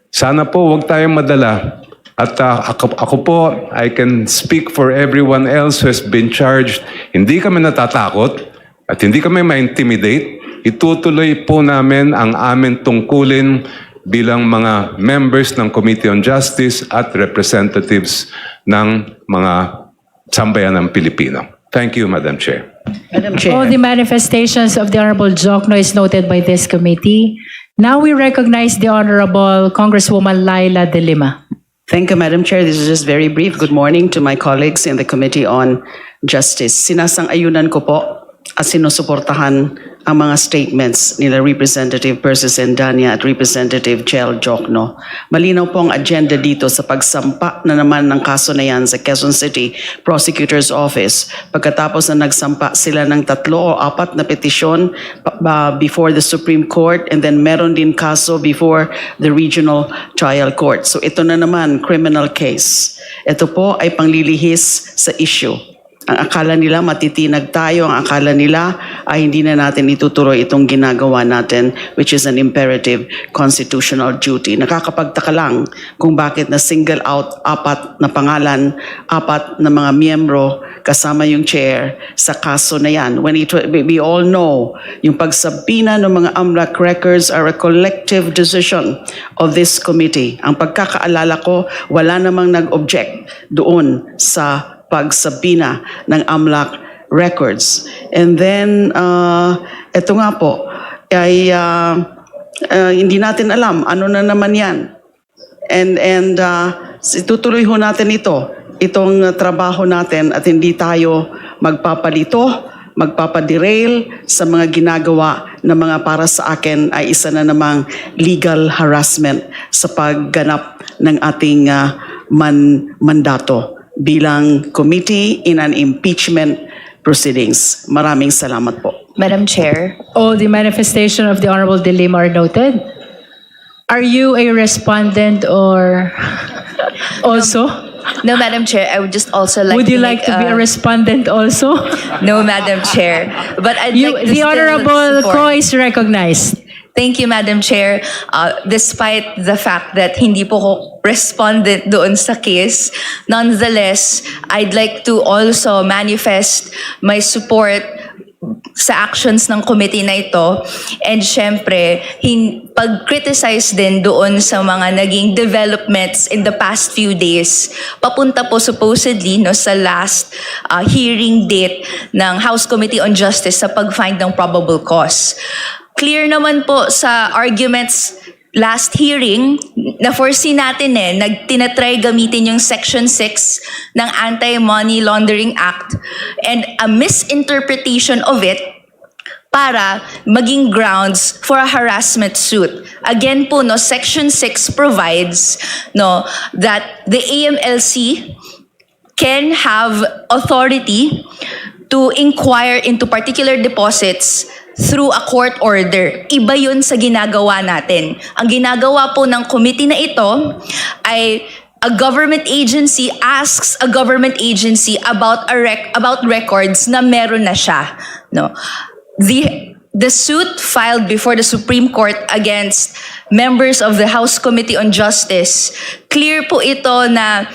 Sana po huwag tayong madala. At ako po, I can speak for everyone else who has been charged. Hindi kami natatakot at hindi kami ma-intimidate. Itutuloy po namin ang aming tungkulin bilang mga members ng Committee on Justice at representatives ng mga sambayan ng Pilipino. Thank you, Madam Chair. Madam Chair. All the manifestations of the Honorable Jokno is noted by this committee. Now we recognize the Honorable Congresswoman Laila De Lima. Thank you, Madam Chair. This is just very brief. Good morning to my colleagues in the Committee on Justice. Sinasang-ayunan ko po at sinusuportahan ang mga statements nila Representative Persis Endania at Representative Chel Jokno. Malinaw po ang agenda dito sa pagsampa na naman ng kaso na yan sa Quezon City Prosecutor's Office pagkatapos na nagsampa sila ng 3 o 4 na petisyon before the Supreme Court, and then meron din kaso before the Regional Trial Court. So ito na naman, criminal case. Ito po ay panglilihis sa issue. Ang akala nila matitinag tayo, ang akala nila ay hindi na natin itutuloy itong ginagawa natin, which is an imperative constitutional duty. Nakakapagtaka lang kung bakit na single out 4 na pangalan, 4 na mga miyembro kasama yung chair sa kaso na yan. When we all know, yung pagsabina ng mga AMLAC records are a collective decision of this committee. Ang pagkakaalala ko, wala namang nag-object doon sa pagsabina ng AMLAC records. And then, ito nga po, ay hindi natin alam, ano na naman yan. And itutuloy ho natin itong trabaho natin at hindi tayo magpapalito, magpapaderail sa mga ginagawa na mga para sa akin ay isa na namang legal harassment sa pagganap ng ating mandato bilang committee in an impeachment proceedings. Maraming salamat po. Madam Chair, All the manifestation of the Honorable De Lima are noted. Are you a respondent or also? no, Madam Chair, I would just also like Would you to like make to be a respondent also? No, Madam Chair. But I'd You, like to the still Honorable support. Ko is recognized. Thank you, Madam Chair. Despite the fact that hindi po ko respondent doon sa case, nonetheless, I'd like to also manifest my support sa actions ng committee na ito. And syempre, pag-criticize din doon sa mga naging developments in the past few days. Papunta po supposedly sa last hearing date ng House Committee on Justice sa pag-find ng probable cause. Clear naman po sa arguments last hearing, na-foresee natin tinatry gamitin yung Section 6 ng Anti-Money Laundering Act and a misinterpretation of it para maging grounds for a harassment suit. Again po, Section 6 provides that the AMLC can have authority to inquire into particular deposits through a court order. Iba yun sa ginagawa natin. Ang ginagawa po ng committee na ito ay a government agency asks a government agency about records na meron na siya. The suit filed before the Supreme Court against members of the House Committee on Justice, clear po ito na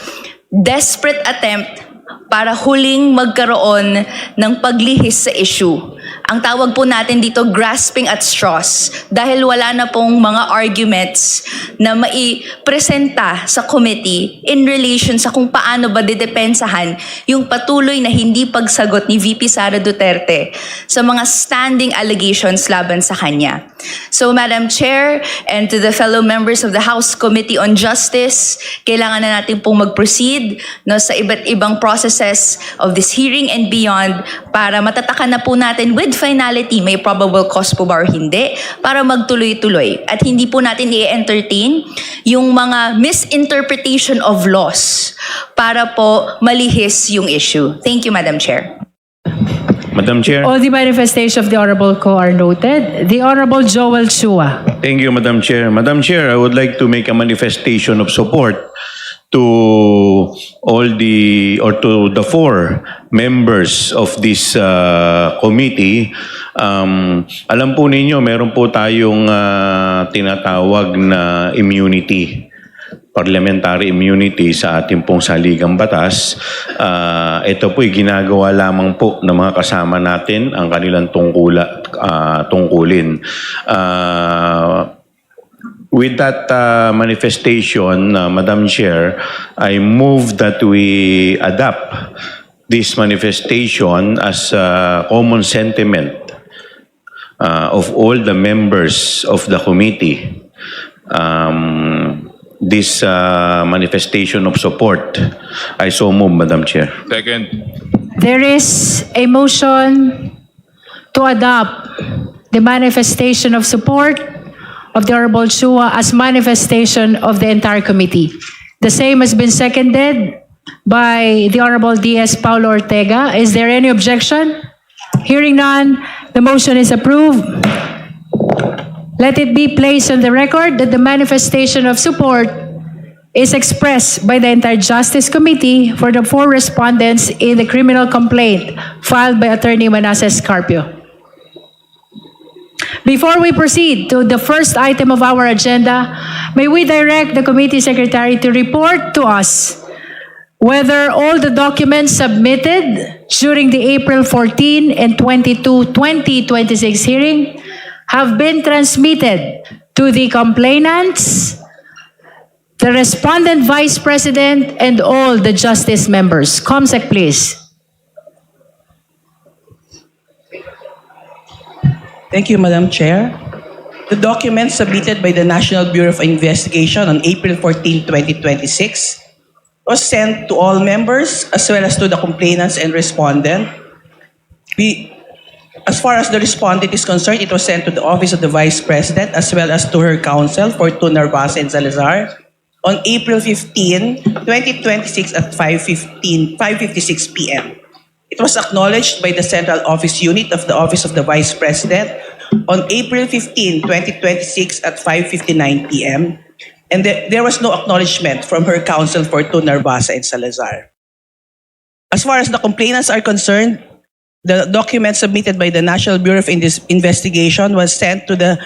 desperate attempt para huling magkaroon ng paglihis sa issue. Ang tawag po natin dito, grasping at straws, dahil wala na pong mga arguments na maipresenta sa committee in relation sa kung paano ba didepensahan yung patuloy na hindi pagsagot ni VP Sara Duterte sa mga standing allegations laban sa kanya. So, Madam Chair, and to the fellow members of the House Committee on Justice, kailangan na natin pong mag-proceed sa iba't ibang processes of this hearing and beyond para matatakan na po natin with finality, may probable cause po ba or hindi, para magtuloy-tuloy. At hindi po natin i-entertain yung mga misinterpretation of laws para po malihis yung issue. Thank you, Madam Chair. Madam Chair. All the manifestations of the Honorable Ko are noted. The Honorable Joel Chua. Thank you, Madam Chair. Madam Chair, I would like to make a manifestation of support to to the four members of this committee. Alam po ninyo, meron po tayong tinatawag na immunity, parliamentary immunity sa ating pong saligang batas. Ito po'y ginagawa lamang po ng mga kasama natin ang kanilang tungkulin. With that manifestation, Madam Chair, I move that we adopt this manifestation as a common sentiment of all the members of the committee. This manifestation of support. I so move, Madam Chair. Second. There is a motion to adopt the manifestation of support of the Honorable Chua as manifestation of the entire committee. The same has been seconded by the Honorable D.S. Paulo Ortega. Is there any objection? Hearing none, the motion is approved. Let it be placed on the record that the manifestation of support is expressed by the entire Justice Committee for the four respondents in the criminal complaint filed by Attorney Manasseh Carpio. Before we proceed to the first item of our agenda, may we direct the committee secretary to report to us whether all the documents submitted during the April 14 and 22, 2026 hearing have been transmitted to the complainants, the respondent vice president, and all the justice members. COMSEC, please. Thank you, Madam Chair. The documents submitted by the National Bureau of Investigation on April 14, 2026 was sent to all members as well as to the complainants and respondent. As far as the respondent is concerned, it was sent to the Office of the Vice President as well as to her counsel, Fortune Narvaez and Salazar, on April 15, 2026 at 5:56 p.m. It was acknowledged by the Central Office Unit of the Office of the Vice President on April 15, 2026 at 5:59 p.m. And there was no acknowledgement from her counsel, Fortune Narvaez and Salazar. As far as the complainants are concerned, the document submitted by the National Bureau of Investigation was sent to the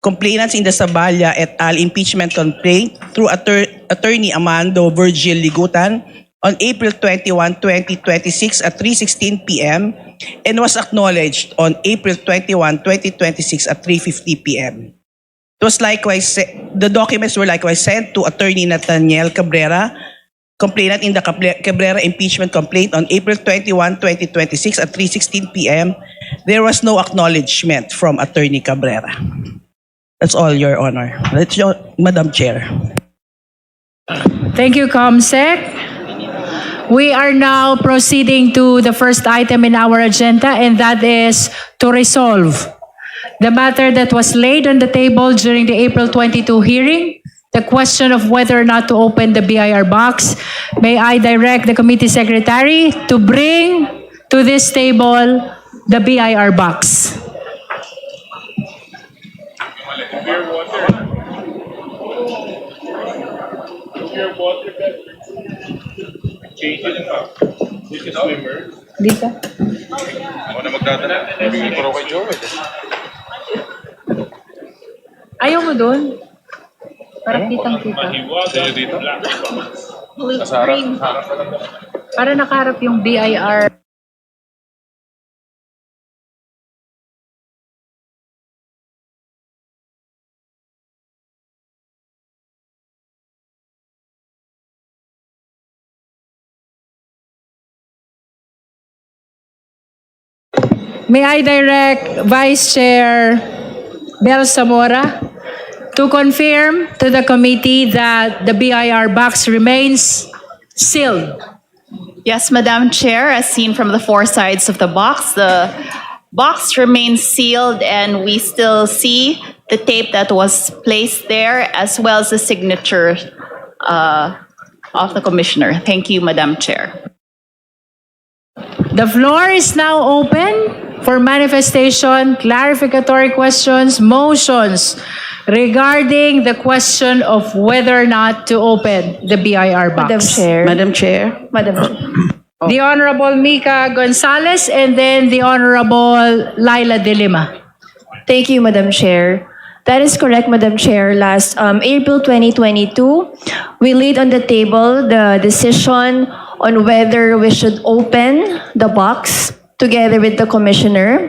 complainants in the Saballa et al. Impeachment complaint through Attorney Amando Virgil Ligutan on April 21, 2026 at 3:16 p.m. and was acknowledged on April 21, 2026 at 3:50 p.m. It was likewise, the documents were likewise sent to Attorney Nathaniel Cabrera, complainant in the Cabrera impeachment complaint on April 21, 2026 at 3:16 p.m. There was no acknowledgement from Attorney Cabrera. That's all, Your Honor. Madam Chair. Thank you, COMSEC. We are now proceeding to the first item in our agenda, and that is to resolve the matter that was laid on the table during the April 22 hearing, the question of whether or not to open the BIR box. May I direct the committee secretary to bring to this table the BIR box. Dito. Ayaw mo doon? Para kitang-kita. Para nakaharap yung BIR. May I direct Vice Chair Bel Zamora to confirm to the committee that the BIR box remains sealed. Yes, Madam Chair, as seen from the four sides of the box remains sealed, and we still see the tape that was placed there as well as the signature of the Commissioner. Thank you, Madam Chair. The floor is now open for manifestation, clarificatory questions, motions regarding the question of whether or not to open the BIR box? Madam Chair. Madam Chair. Madam Chair. The Honorable Mika Gonzalez and then the Honorable Laila De Lima. Thank you, Madam Chair. That is correct, Madam Chair. Last April 2022, we laid on the table the decision on whether we should open the box together with the Commissioner.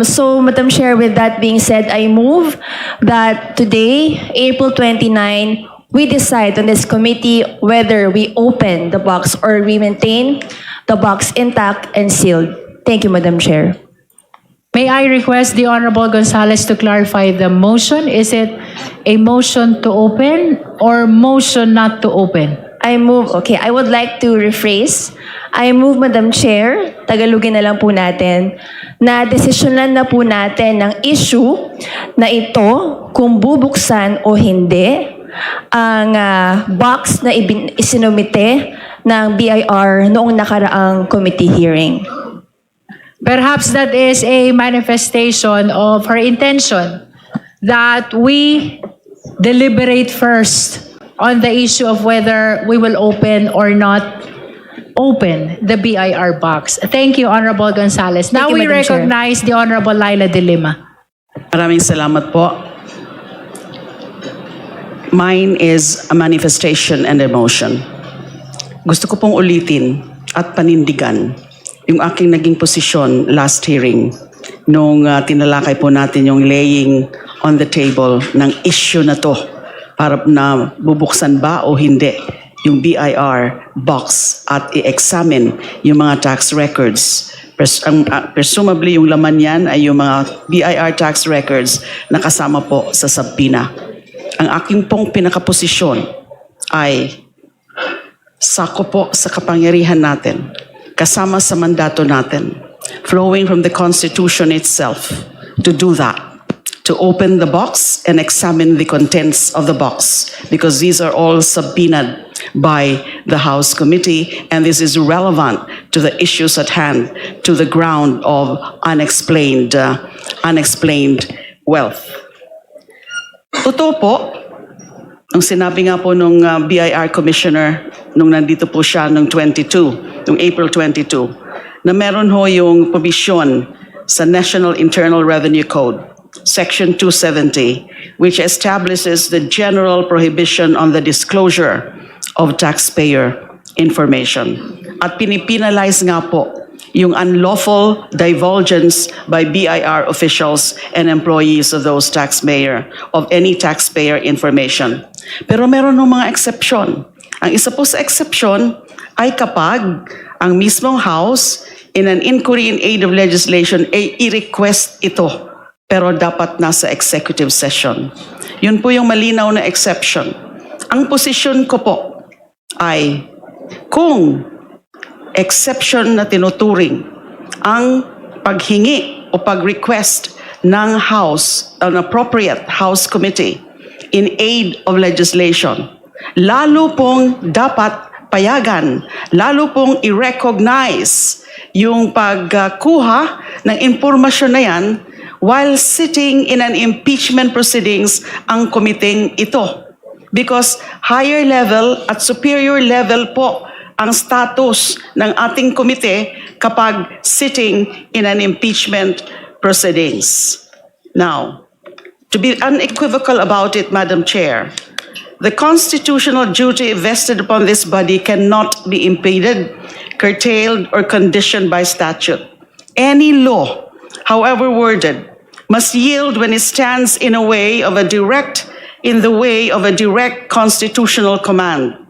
So, Madam Chair, with that being said, I move that today, April 29, we decide on this committee whether we open the box or we maintain the box intact and sealed. Thank you, Madam Chair. May I request the Honorable Gonzalez to clarify the motion? Is it a motion to open or motion not to open? I would like to rephrase. I move, Madam Chair, Tagalogin na lang po natin, na desisyonan na po natin ng issue na ito kung bubuksan o hindi ang box na isinumite ng BIR noong nakaraang committee hearing. Perhaps that is a manifestation of her intention that we deliberate first on the issue of whether we will open or not open the BIR box. Thank you, Honorable Gonzalez. Now you, we Madam Chair. recognize the Honorable Laila De Lima. Maraming salamat po. Mine is a manifestation and emotion. Gusto ko pong ulitin at panindigan yung aking naging posisyon last hearing nung tinalakay po natin yung laying on the table ng issue na to para na bubuksan ba o hindi yung BIR box at i-examine yung mga tax records. Presumably yung laman yan ay yung mga BIR tax records na kasama po sa subpoena. Ang aking pong pinakaposisyon ay sako po sa kapangyarihan natin, kasama sa mandato natin, flowing from the Constitution itself, to do that, to open the box and examine the contents of the box, because these are all subpoenaed by the House Committee, and this is relevant to the issues at hand, to the ground of unexplained wealth. Totoo po, nung sinabi nga po nung BIR Commissioner, nung nandito po siya nung April 22, na meron ho yung provision sa National Internal Revenue Code, Section 270, which establishes the general prohibition on the disclosure of taxpayer information. At pinipinalize nga po yung unlawful divulgence by BIR officials and employees of those taxpayer, of any taxpayer information. Pero meron ng mga exception. Ang isa po sa exception ay kapag ang mismong House, in an inquiry in aid of legislation, ay i-request ito, pero dapat nasa executive session. Yun po yung malinaw na exception. Ang posisyon ko po ay kung exception na tinuturing ang paghingi o pag-request ng House, an appropriate House Committee in aid of legislation, lalo pong dapat payagan, lalo pong i-recognize yung pagkuha ng impormasyon na yan while sitting in an impeachment proceedings ang komiteng ito. Because higher level at superior level po ang status ng ating komite kapag sitting in an impeachment proceedings. Now, to be unequivocal about it, Madam Chair, the constitutional duty vested upon this body cannot be impeded, curtailed, or conditioned by statute. Any law, however worded, must yield when it stands in the way of a direct constitutional command.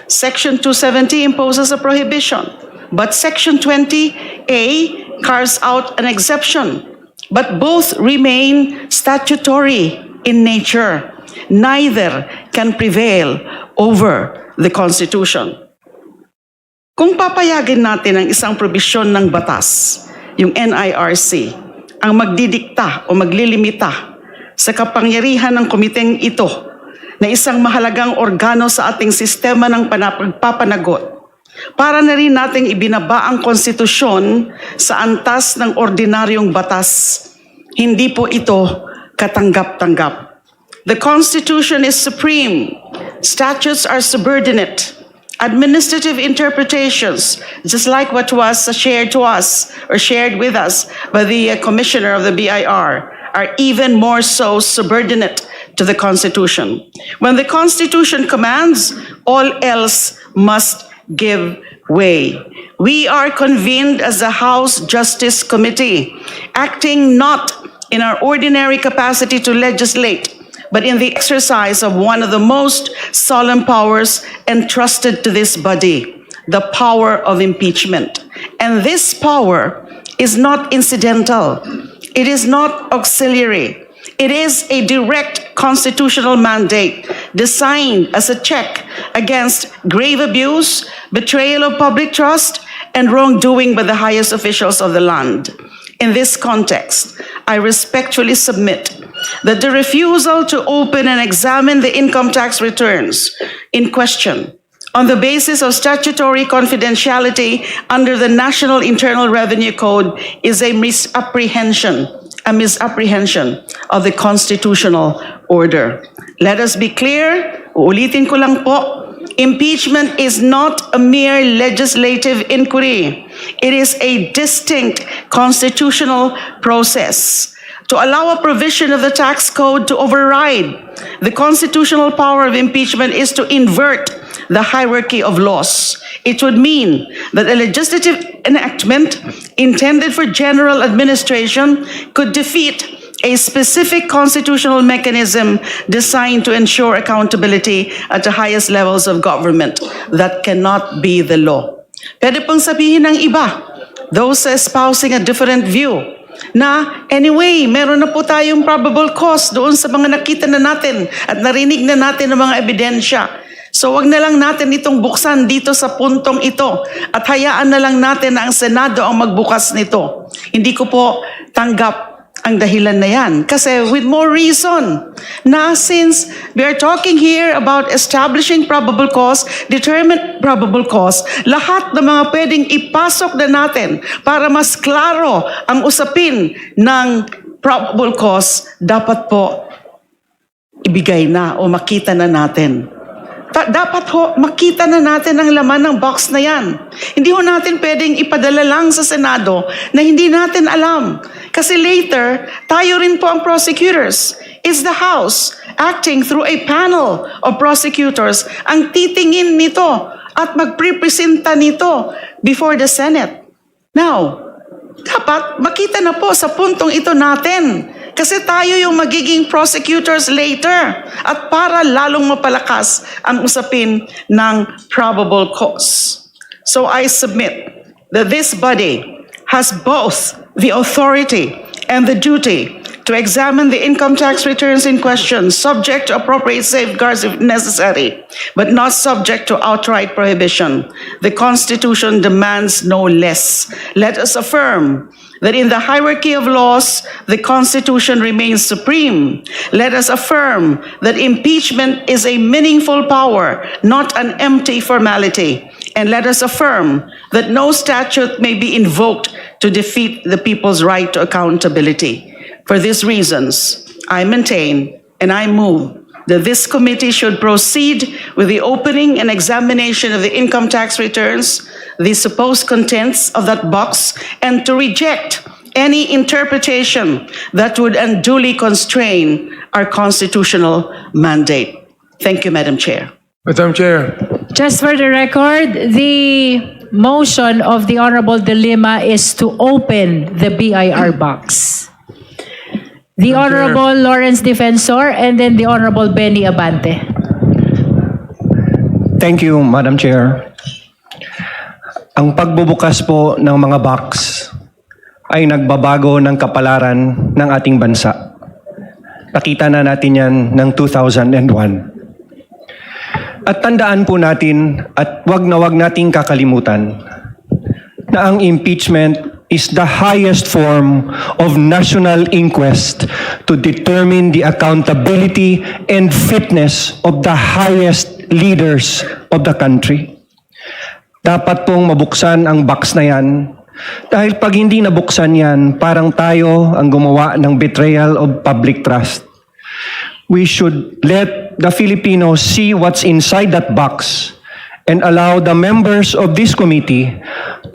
Section 270 imposes a prohibition, but Section 20A carves out an exception. But both remain statutory in nature. Neither can prevail over the Constitution. Kung papayagin natin ang isang probisyon ng batas, yung NIRC, ang magdidikta o maglilimita sa kapangyarihan ng komiteng ito na isang mahalagang organo sa ating sistema ng pagpapanagot Para na rin nating ibinaba ang konstitusyon sa antas ng ordinaryong batas. Hindi po ito katanggap-tanggap. The Constitution is supreme. Statutes are subordinate. Administrative interpretations, just like what was shared to us or shared with us by the commissioner of the BIR, are even more so subordinate to the Constitution. When the Constitution commands, all else must give way. We are convened as the House Justice Committee, acting not in our ordinary capacity to legislate, but in the exercise of one of the most solemn powers entrusted to this body, the power of impeachment. And this power is not incidental. It is not auxiliary. It is a direct constitutional mandate designed as a check against grave abuse, betrayal of public trust, and wrongdoing by the highest officials of the land. In this context, I respectfully submit that the refusal to open and examine the income tax returns in question on the basis of statutory confidentiality under the National Internal Revenue Code is a misapprehension of the constitutional order. Let us be clear, uulitin ko lang po, impeachment is not a mere legislative inquiry. It is a distinct constitutional process. To allow a provision of the tax code to override the constitutional power of impeachment is to invert the hierarchy of laws. It would mean that a legislative enactment intended for general administration could defeat a specific constitutional mechanism designed to ensure accountability at the highest levels of government. That cannot be the law. Pwede pong sabihin ng iba, those espousing a different view, na anyway, meron na po tayong probable cause doon sa mga nakita na natin at narinig na natin ng mga ebidensya. So wag na lang natin itong buksan dito sa puntong ito at hayaan na lang natin na ang Senado ang magbukas nito. Hindi ko po tanggap ang dahilan na yan. Kasi with more reason na since we are talking here about establishing probable cause, determined probable cause, lahat ng mga pwedeng ipasok na natin para mas klaro ang usapin ng probable cause, dapat po ibigay na o makita na natin. Dapat ho, makita na natin ang laman ng box na yan. Hindi ho natin pwedeng ipadala lang sa Senado na hindi natin alam. Kasi later, tayo rin po ang prosecutors. Is the House acting through a panel of prosecutors ang titingin nito at magprepresenta nito before the Senate. Now, dapat makita na po sa puntong ito natin. Kasi tayo yung magiging prosecutors later at para lalong mapalakas ang usapin ng probable cause. So I submit that this body has both the authority and the duty to examine the income tax returns in question, subject to appropriate safeguards if necessary, but not subject to outright prohibition. The Constitution demands no less. Let us affirm that in the hierarchy of laws, the Constitution remains supreme. Let us affirm that impeachment is a meaningful power, not an empty formality. And let us affirm that no statute may be invoked to defeat the people's right to accountability. For these reasons, I maintain and I move that this committee should proceed with the opening and examination of the income tax returns, the supposed contents of that box, and to reject any interpretation that would unduly constrain our constitutional mandate. Thank you, Madam Chair. Madam Chair. Just for the record, the motion of the Honorable De Lima is to open the BIR box. The Honorable Lawrence Defensor and then the Honorable Benny Abante. Thank you, Madam Chair. Ang pagbubukas po ng mga box ay nagbabago ng kapalaran ng ating bansa. Nakita na natin yan ng 2001. At tandaan po natin at wag nating kakalimutan na ang impeachment is the highest form of national inquest to determine the accountability and fitness of the highest leaders of the country. dapat pong mabuksan ang box na yan. Dahil pag hindi nabuksan yan, parang tayo ang gumawa ng betrayal of public trust. We should let the Filipinos see what's inside that box and allow the members of this committee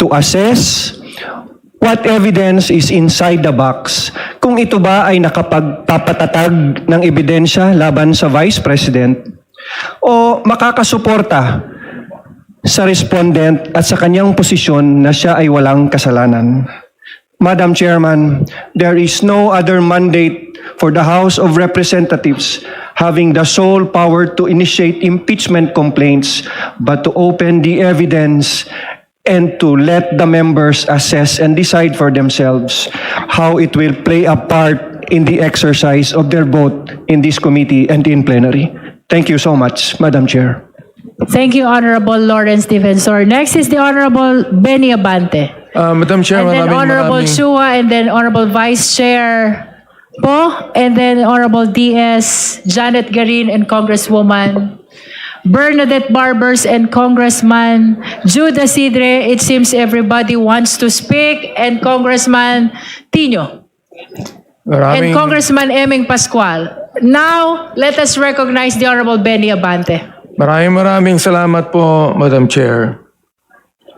to assess what evidence is inside the box. Kung ito ba ay nakapagpapatatag ng ebidensya laban sa Vice President o makakasuporta sa respondent at sa kanyang posisyon na siya ay walang kasalanan. Madam Chairman, there is no other mandate for the House of Representatives having the sole power to initiate impeachment complaints but to open the evidence and to let the members assess and decide for themselves how it will play a part in the exercise of their vote in this committee and in plenary. Thank you so much, Madam Chair. Thank you, Honorable Lawrence Defensor. Next is the Honorable Benny Abante. Madam Chair, And then Honorable Chua, and then Honorable Vice Chair Po, and then Honorable DS, Janet Garin, and Congresswoman Bernadette Barbers, and Congressman Jude Asidre. It seems everybody wants to speak, and Congressman Tino, and Congressman Eming Pascual. Now, let us recognize the Honorable Benny Abante. Maraming salamat po, Madam Chair.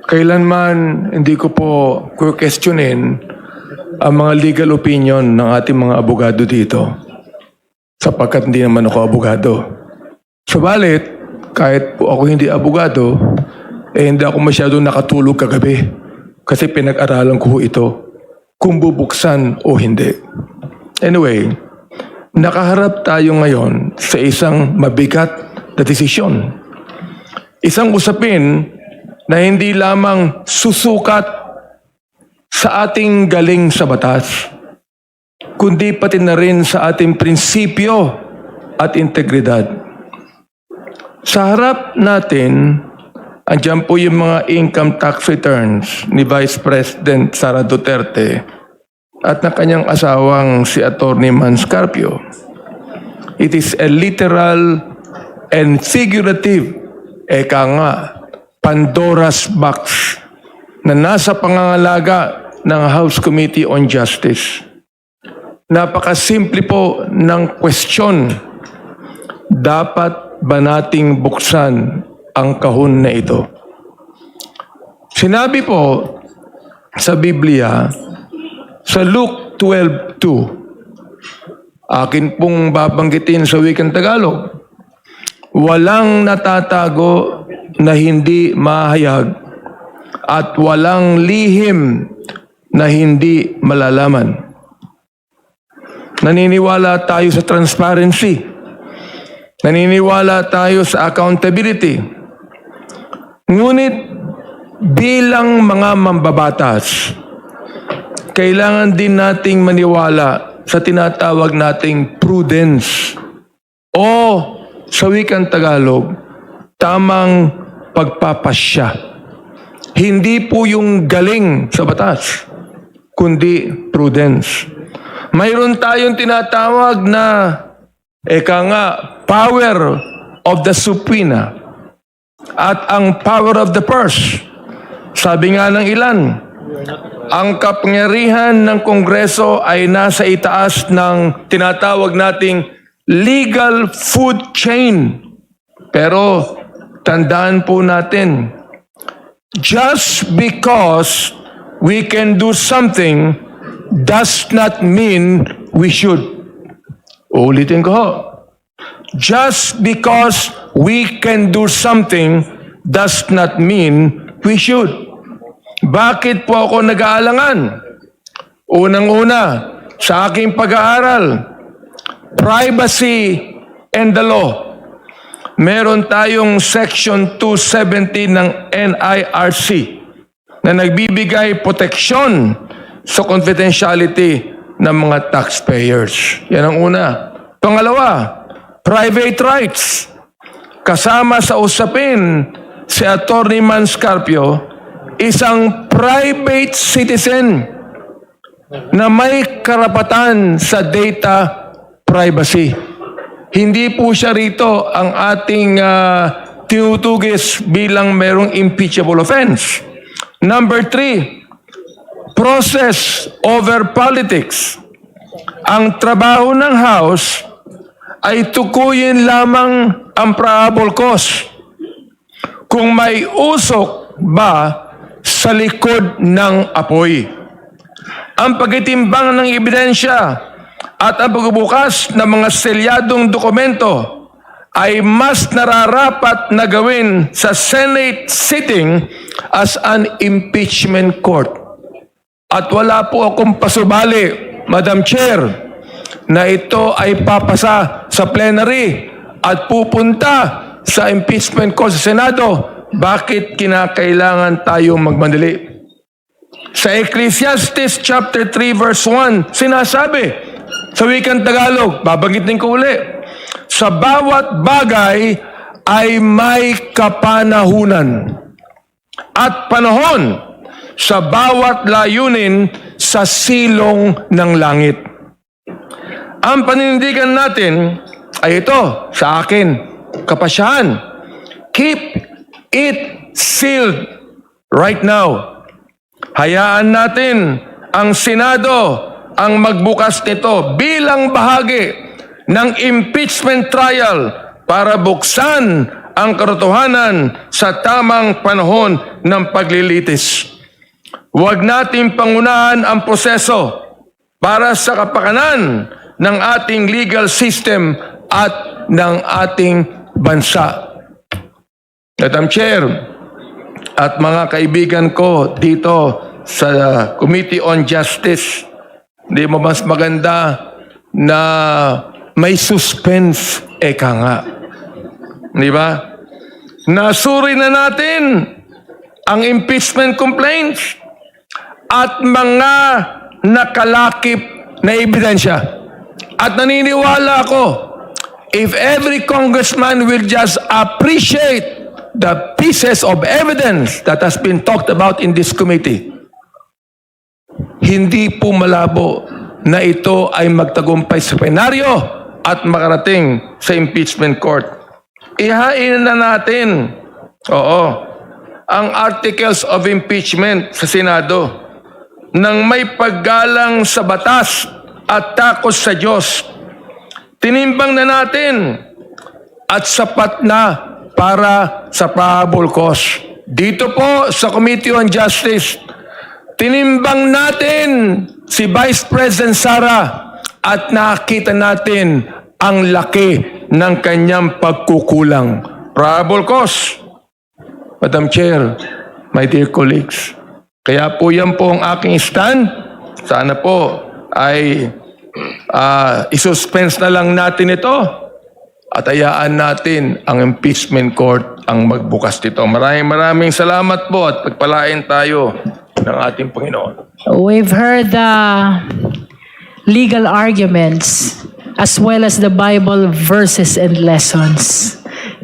Kailanman hindi ko po questionin ang mga legal opinion ng ating mga abogado dito sapagkat hindi naman ako abogado. Subalit, kahit po ako hindi abogado, hindi ako masyado nakatulog kagabi kasi pinag-aralan ko ito kung bubuksan o hindi. Anyway, nakaharap tayo ngayon sa isang mabigat na desisyon. Isang usapin na hindi lamang susukat sa ating galing sa batas, kundi pati na rin sa ating prinsipyo at integridad. Sa harap natin, andyan po yung mga income tax returns ni Vice President Sara Duterte at ng kanyang asawang si Atty. Manscarpio. It is a literal and figurative, eka nga, Pandora's box na nasa pangangalaga ng House Committee on Justice. Napakasimple po ng question. Dapat ba nating buksan ang kahon na ito? Sinabi po sa Biblia, sa Luke 12:2, akin pong babanggitin sa wikang Tagalog, walang natatago na hindi mahayag at walang lihim na hindi malalaman. Naniniwala tayo sa transparency. Naniniwala tayo sa accountability. Ngunit bilang mga mambabatas, kailangan din nating maniwala sa tinatawag nating prudence o sa wikang Tagalog, tamang pagpapasya. Hindi po yung galing sa batas, kundi prudence. Mayroon tayong tinatawag na, eka nga, power of the subpoena at ang power of the purse. Sabi nga ng ilan, ang kapangyarihan ng Kongreso ay nasa itaas ng tinatawag nating legal food chain. Pero tandaan po natin, just because we can do something does not mean we should. Ulitin ko ho. Just because we can do something does not mean we should. Bakit po ako nag-aalangan? Unang-una, sa aking pag-aaral, privacy and the law. Meron tayong Section 270 ng NIRC na nagbibigay proteksyon sa confidentiality ng mga taxpayers. Yan ang una. Pangalawa, private rights. Kasama sa usapin si Atty. Manscarpio, isang private citizen na may karapatan sa data privacy. Hindi po siya rito ang ating tinutugis bilang merong impeachable offense. Number 3, process over politics. Ang trabaho ng House ay tukuyin lamang ang probable cause. Kung may usok ba sa likod ng apoy. Ang pagtitimbang ng ebidensya at ang pagbubukas ng mga selyadong dokumento ay mas nararapat na gawin sa Senate sitting as an impeachment court. At wala po akong pasubali, Madam Chair, na ito ay papasa sa plenary at pupunta sa impeachment court sa Senado. Bakit kinakailangan tayong magmadali? Sa Ecclesiastes chapter 3 verse 1, sinasabi sa wikang Tagalog, babanggitin ko uli, sa bawat bagay ay may kapanahunan at panahon sa bawat layunin sa silong ng langit. Ang paninindigan natin ay ito sa akin, kapasyahan. Keep it sealed right now. Hayaan natin ang Senado ang magbukas nito bilang bahagi ng impeachment trial para buksan ang katotohanan sa tamang panahon ng paglilitis. Huwag nating pangunahan ang proseso para sa kapakanan ng ating legal system at ng ating bansa. Madam Chair at mga kaibigan ko dito sa Committee on Justice, hindi mo mas maganda na may suspense, eka nga. Di ba? Nasuri na natin ang impeachment complaints at mga nakalakip na ebidensya. At naniniwala ako, if every congressman will just appreciate the pieces of evidence that has been talked about in this committee, hindi po malabo na ito ay magtagumpay sa plenaryo at makarating sa impeachment court. Ihain na natin, ang articles of impeachment sa Senado nang may paggalang sa batas at takot sa Diyos. Tinimbang na natin at sapat na para sa probable cause. Dito po sa Committee on Justice, tinimbang natin si Vice President Sara at nakita natin ang laki ng kanyang pagkukulang. Probable cause. Madam Chair, my dear colleagues, kaya po yan po ang aking stand. Sana po ay isuspense na lang natin ito at hayaan natin ang impeachment court ang magbukas nito. Maraming salamat po at pagpalain tayo ng ating Panginoon. We've heard the legal arguments as well as the Bible verses and lessons.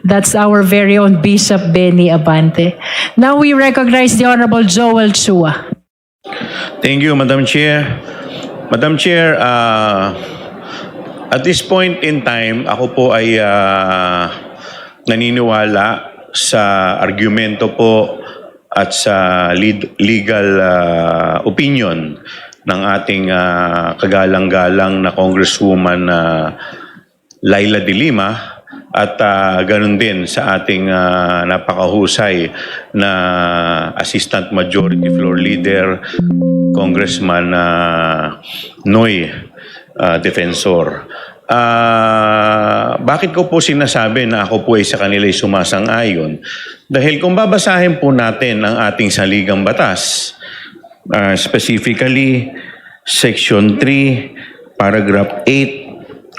That's our very own Bishop Benny Abante. Now we recognize the Honorable Joel Chua. Thank you, Madam Chair. Madam Chair, at this point in time, ako po ay naniniwala sa argumento po at sa legal opinion ng ating kagalang-galang na Congresswoman Laila De Lima at ganun din sa ating napakahusay na Assistant Majority Floor Leader, Congressman Noy Defensor. Bakit ko po sinasabi na ako po ay sa kanila ay sumasang-ayon? Dahil kung babasahin po natin ang ating saligang batas, specifically Section 3, Paragraph 8,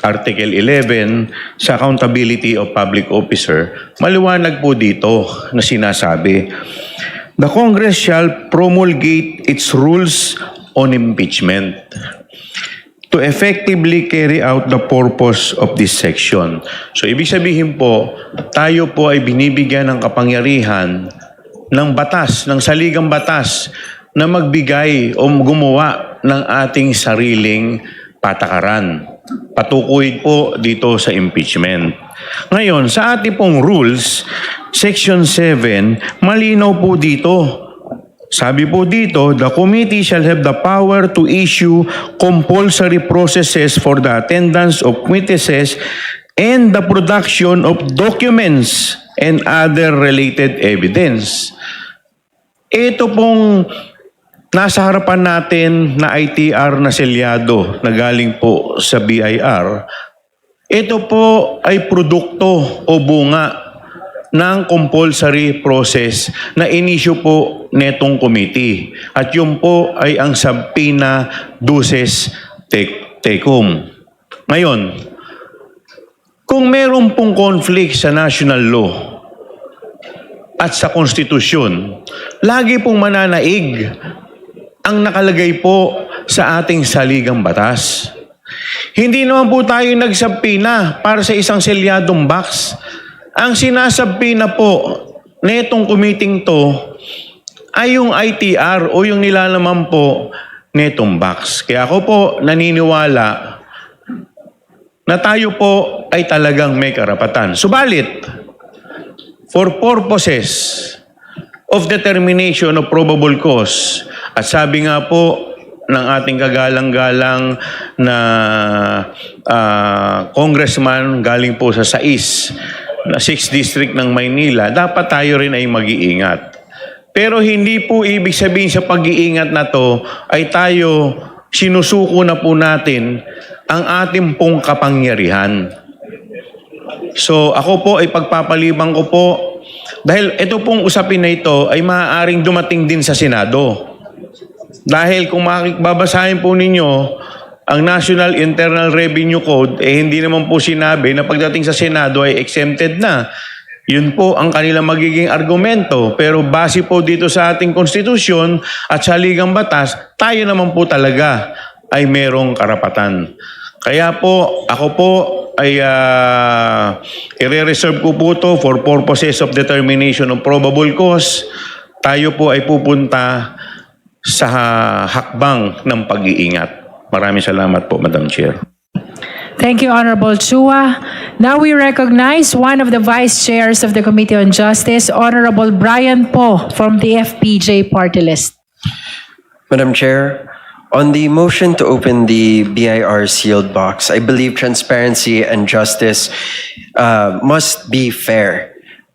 Article 11 sa Accountability of Public Officer, maliwanag po dito na sinasabi, the Congress shall promulgate its rules on impeachment to effectively carry out the purpose of this section. So, ibig sabihin po, tayo po ay binibigyan ng kapangyarihan ng batas, ng saligang batas, na magbigay o gumawa ng ating sariling patakaran. Patukoy po dito sa impeachment. Ngayon, sa ating pong rules, Section 7, malinaw po dito. Sabi po dito, the committee shall have the power to issue compulsory processes for the attendance of witnesses and the production of documents and other related evidence. Ito pong nasa harapan natin na ITR na selyado na galing po sa BIR, ito po ay produkto o bunga ng compulsory process na inisyu po netong committee. At yun po ay ang subpoena duces tecum. Ngayon, kung meron pong conflict sa national law at sa konstitusyon, lagi pong mananaig ang nakalagay po sa ating saligang batas. Hindi naman po tayo nagsubpoena para sa isang selyadong box. Ang sinasabpina po netong committee to ay yung ITR o yung nilalaman po netong box. Kaya ako po naniniwala na tayo po ay talagang may karapatan. Subalit, for purposes of determination of probable cause, at sabi nga po ng ating kagalang-galang na congressman galing po sa SAIS, na 6th District ng Maynila, dapat tayo rin ay mag-iingat. Pero hindi po ibig sabihin sa pag-iingat na to ay tayo sinusuko na po natin ang ating pong kapangyarihan. So ako po ay pagpapalibang ko po dahil ito pong usapin na ito ay maaaring dumating din sa Senado. Dahil kung babasahin po ninyo ang National Internal Revenue Code, hindi naman po sinabi na pagdating sa Senado ay exempted na. Yun po ang kanilang magiging argumento. Pero base po dito sa ating konstitusyon at sa ligang batas, tayo naman po talaga ay merong karapatan. Kaya po, ako po ay i-reserve ko po to for purposes of determination of probable cause. Tayo po ay pupunta sa hakbang ng pag-iingat. Maraming salamat po, Madam Chair. Thank you, Honorable Chua. Now we recognize one of the vice chairs of the Committee on Justice, Honorable Brian Poe from the FPJ Party List. Madam Chair, on the motion to open the BIR sealed box, I believe transparency and justice must be fair.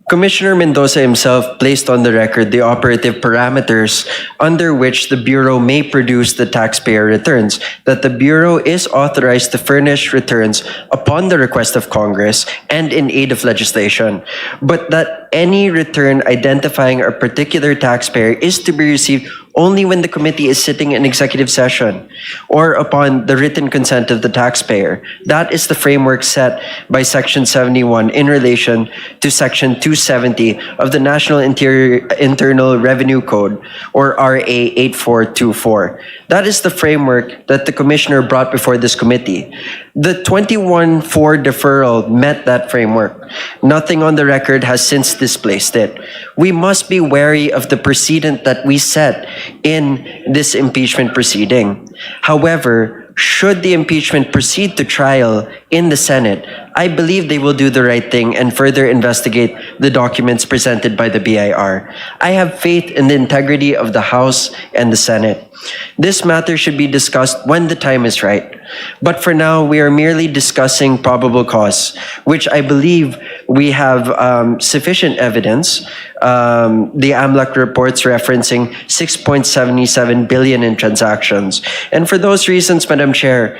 Commissioner Mendoza himself placed on the record the operative parameters under which the Bureau may produce the taxpayer returns, that the Bureau is authorized to furnish returns upon the request of Congress and in aid of legislation, but that any return identifying a particular taxpayer is to be received only when the committee is sitting in executive session or upon the written consent of the taxpayer. That is the framework set by Section 71 in relation to Section 270 of the National Internal Revenue Code, or RA 8424. That is the framework that the Commissioner brought before this committee. The 21-4 deferral met that framework. Nothing on the record has since displaced it. We must be wary of the precedent that we set in this impeachment proceeding. However, should the impeachment proceed to trial in the Senate, I believe they will do the right thing and further investigate the documents presented by the BIR. I have faith in the integrity of the House and the Senate. This matter should be discussed when the time is right. But for now, we are merely discussing probable cause, which I believe we have sufficient evidence. The AMLAC reports referencing 6.77 billion in transactions. And for those reasons, Madam Chair,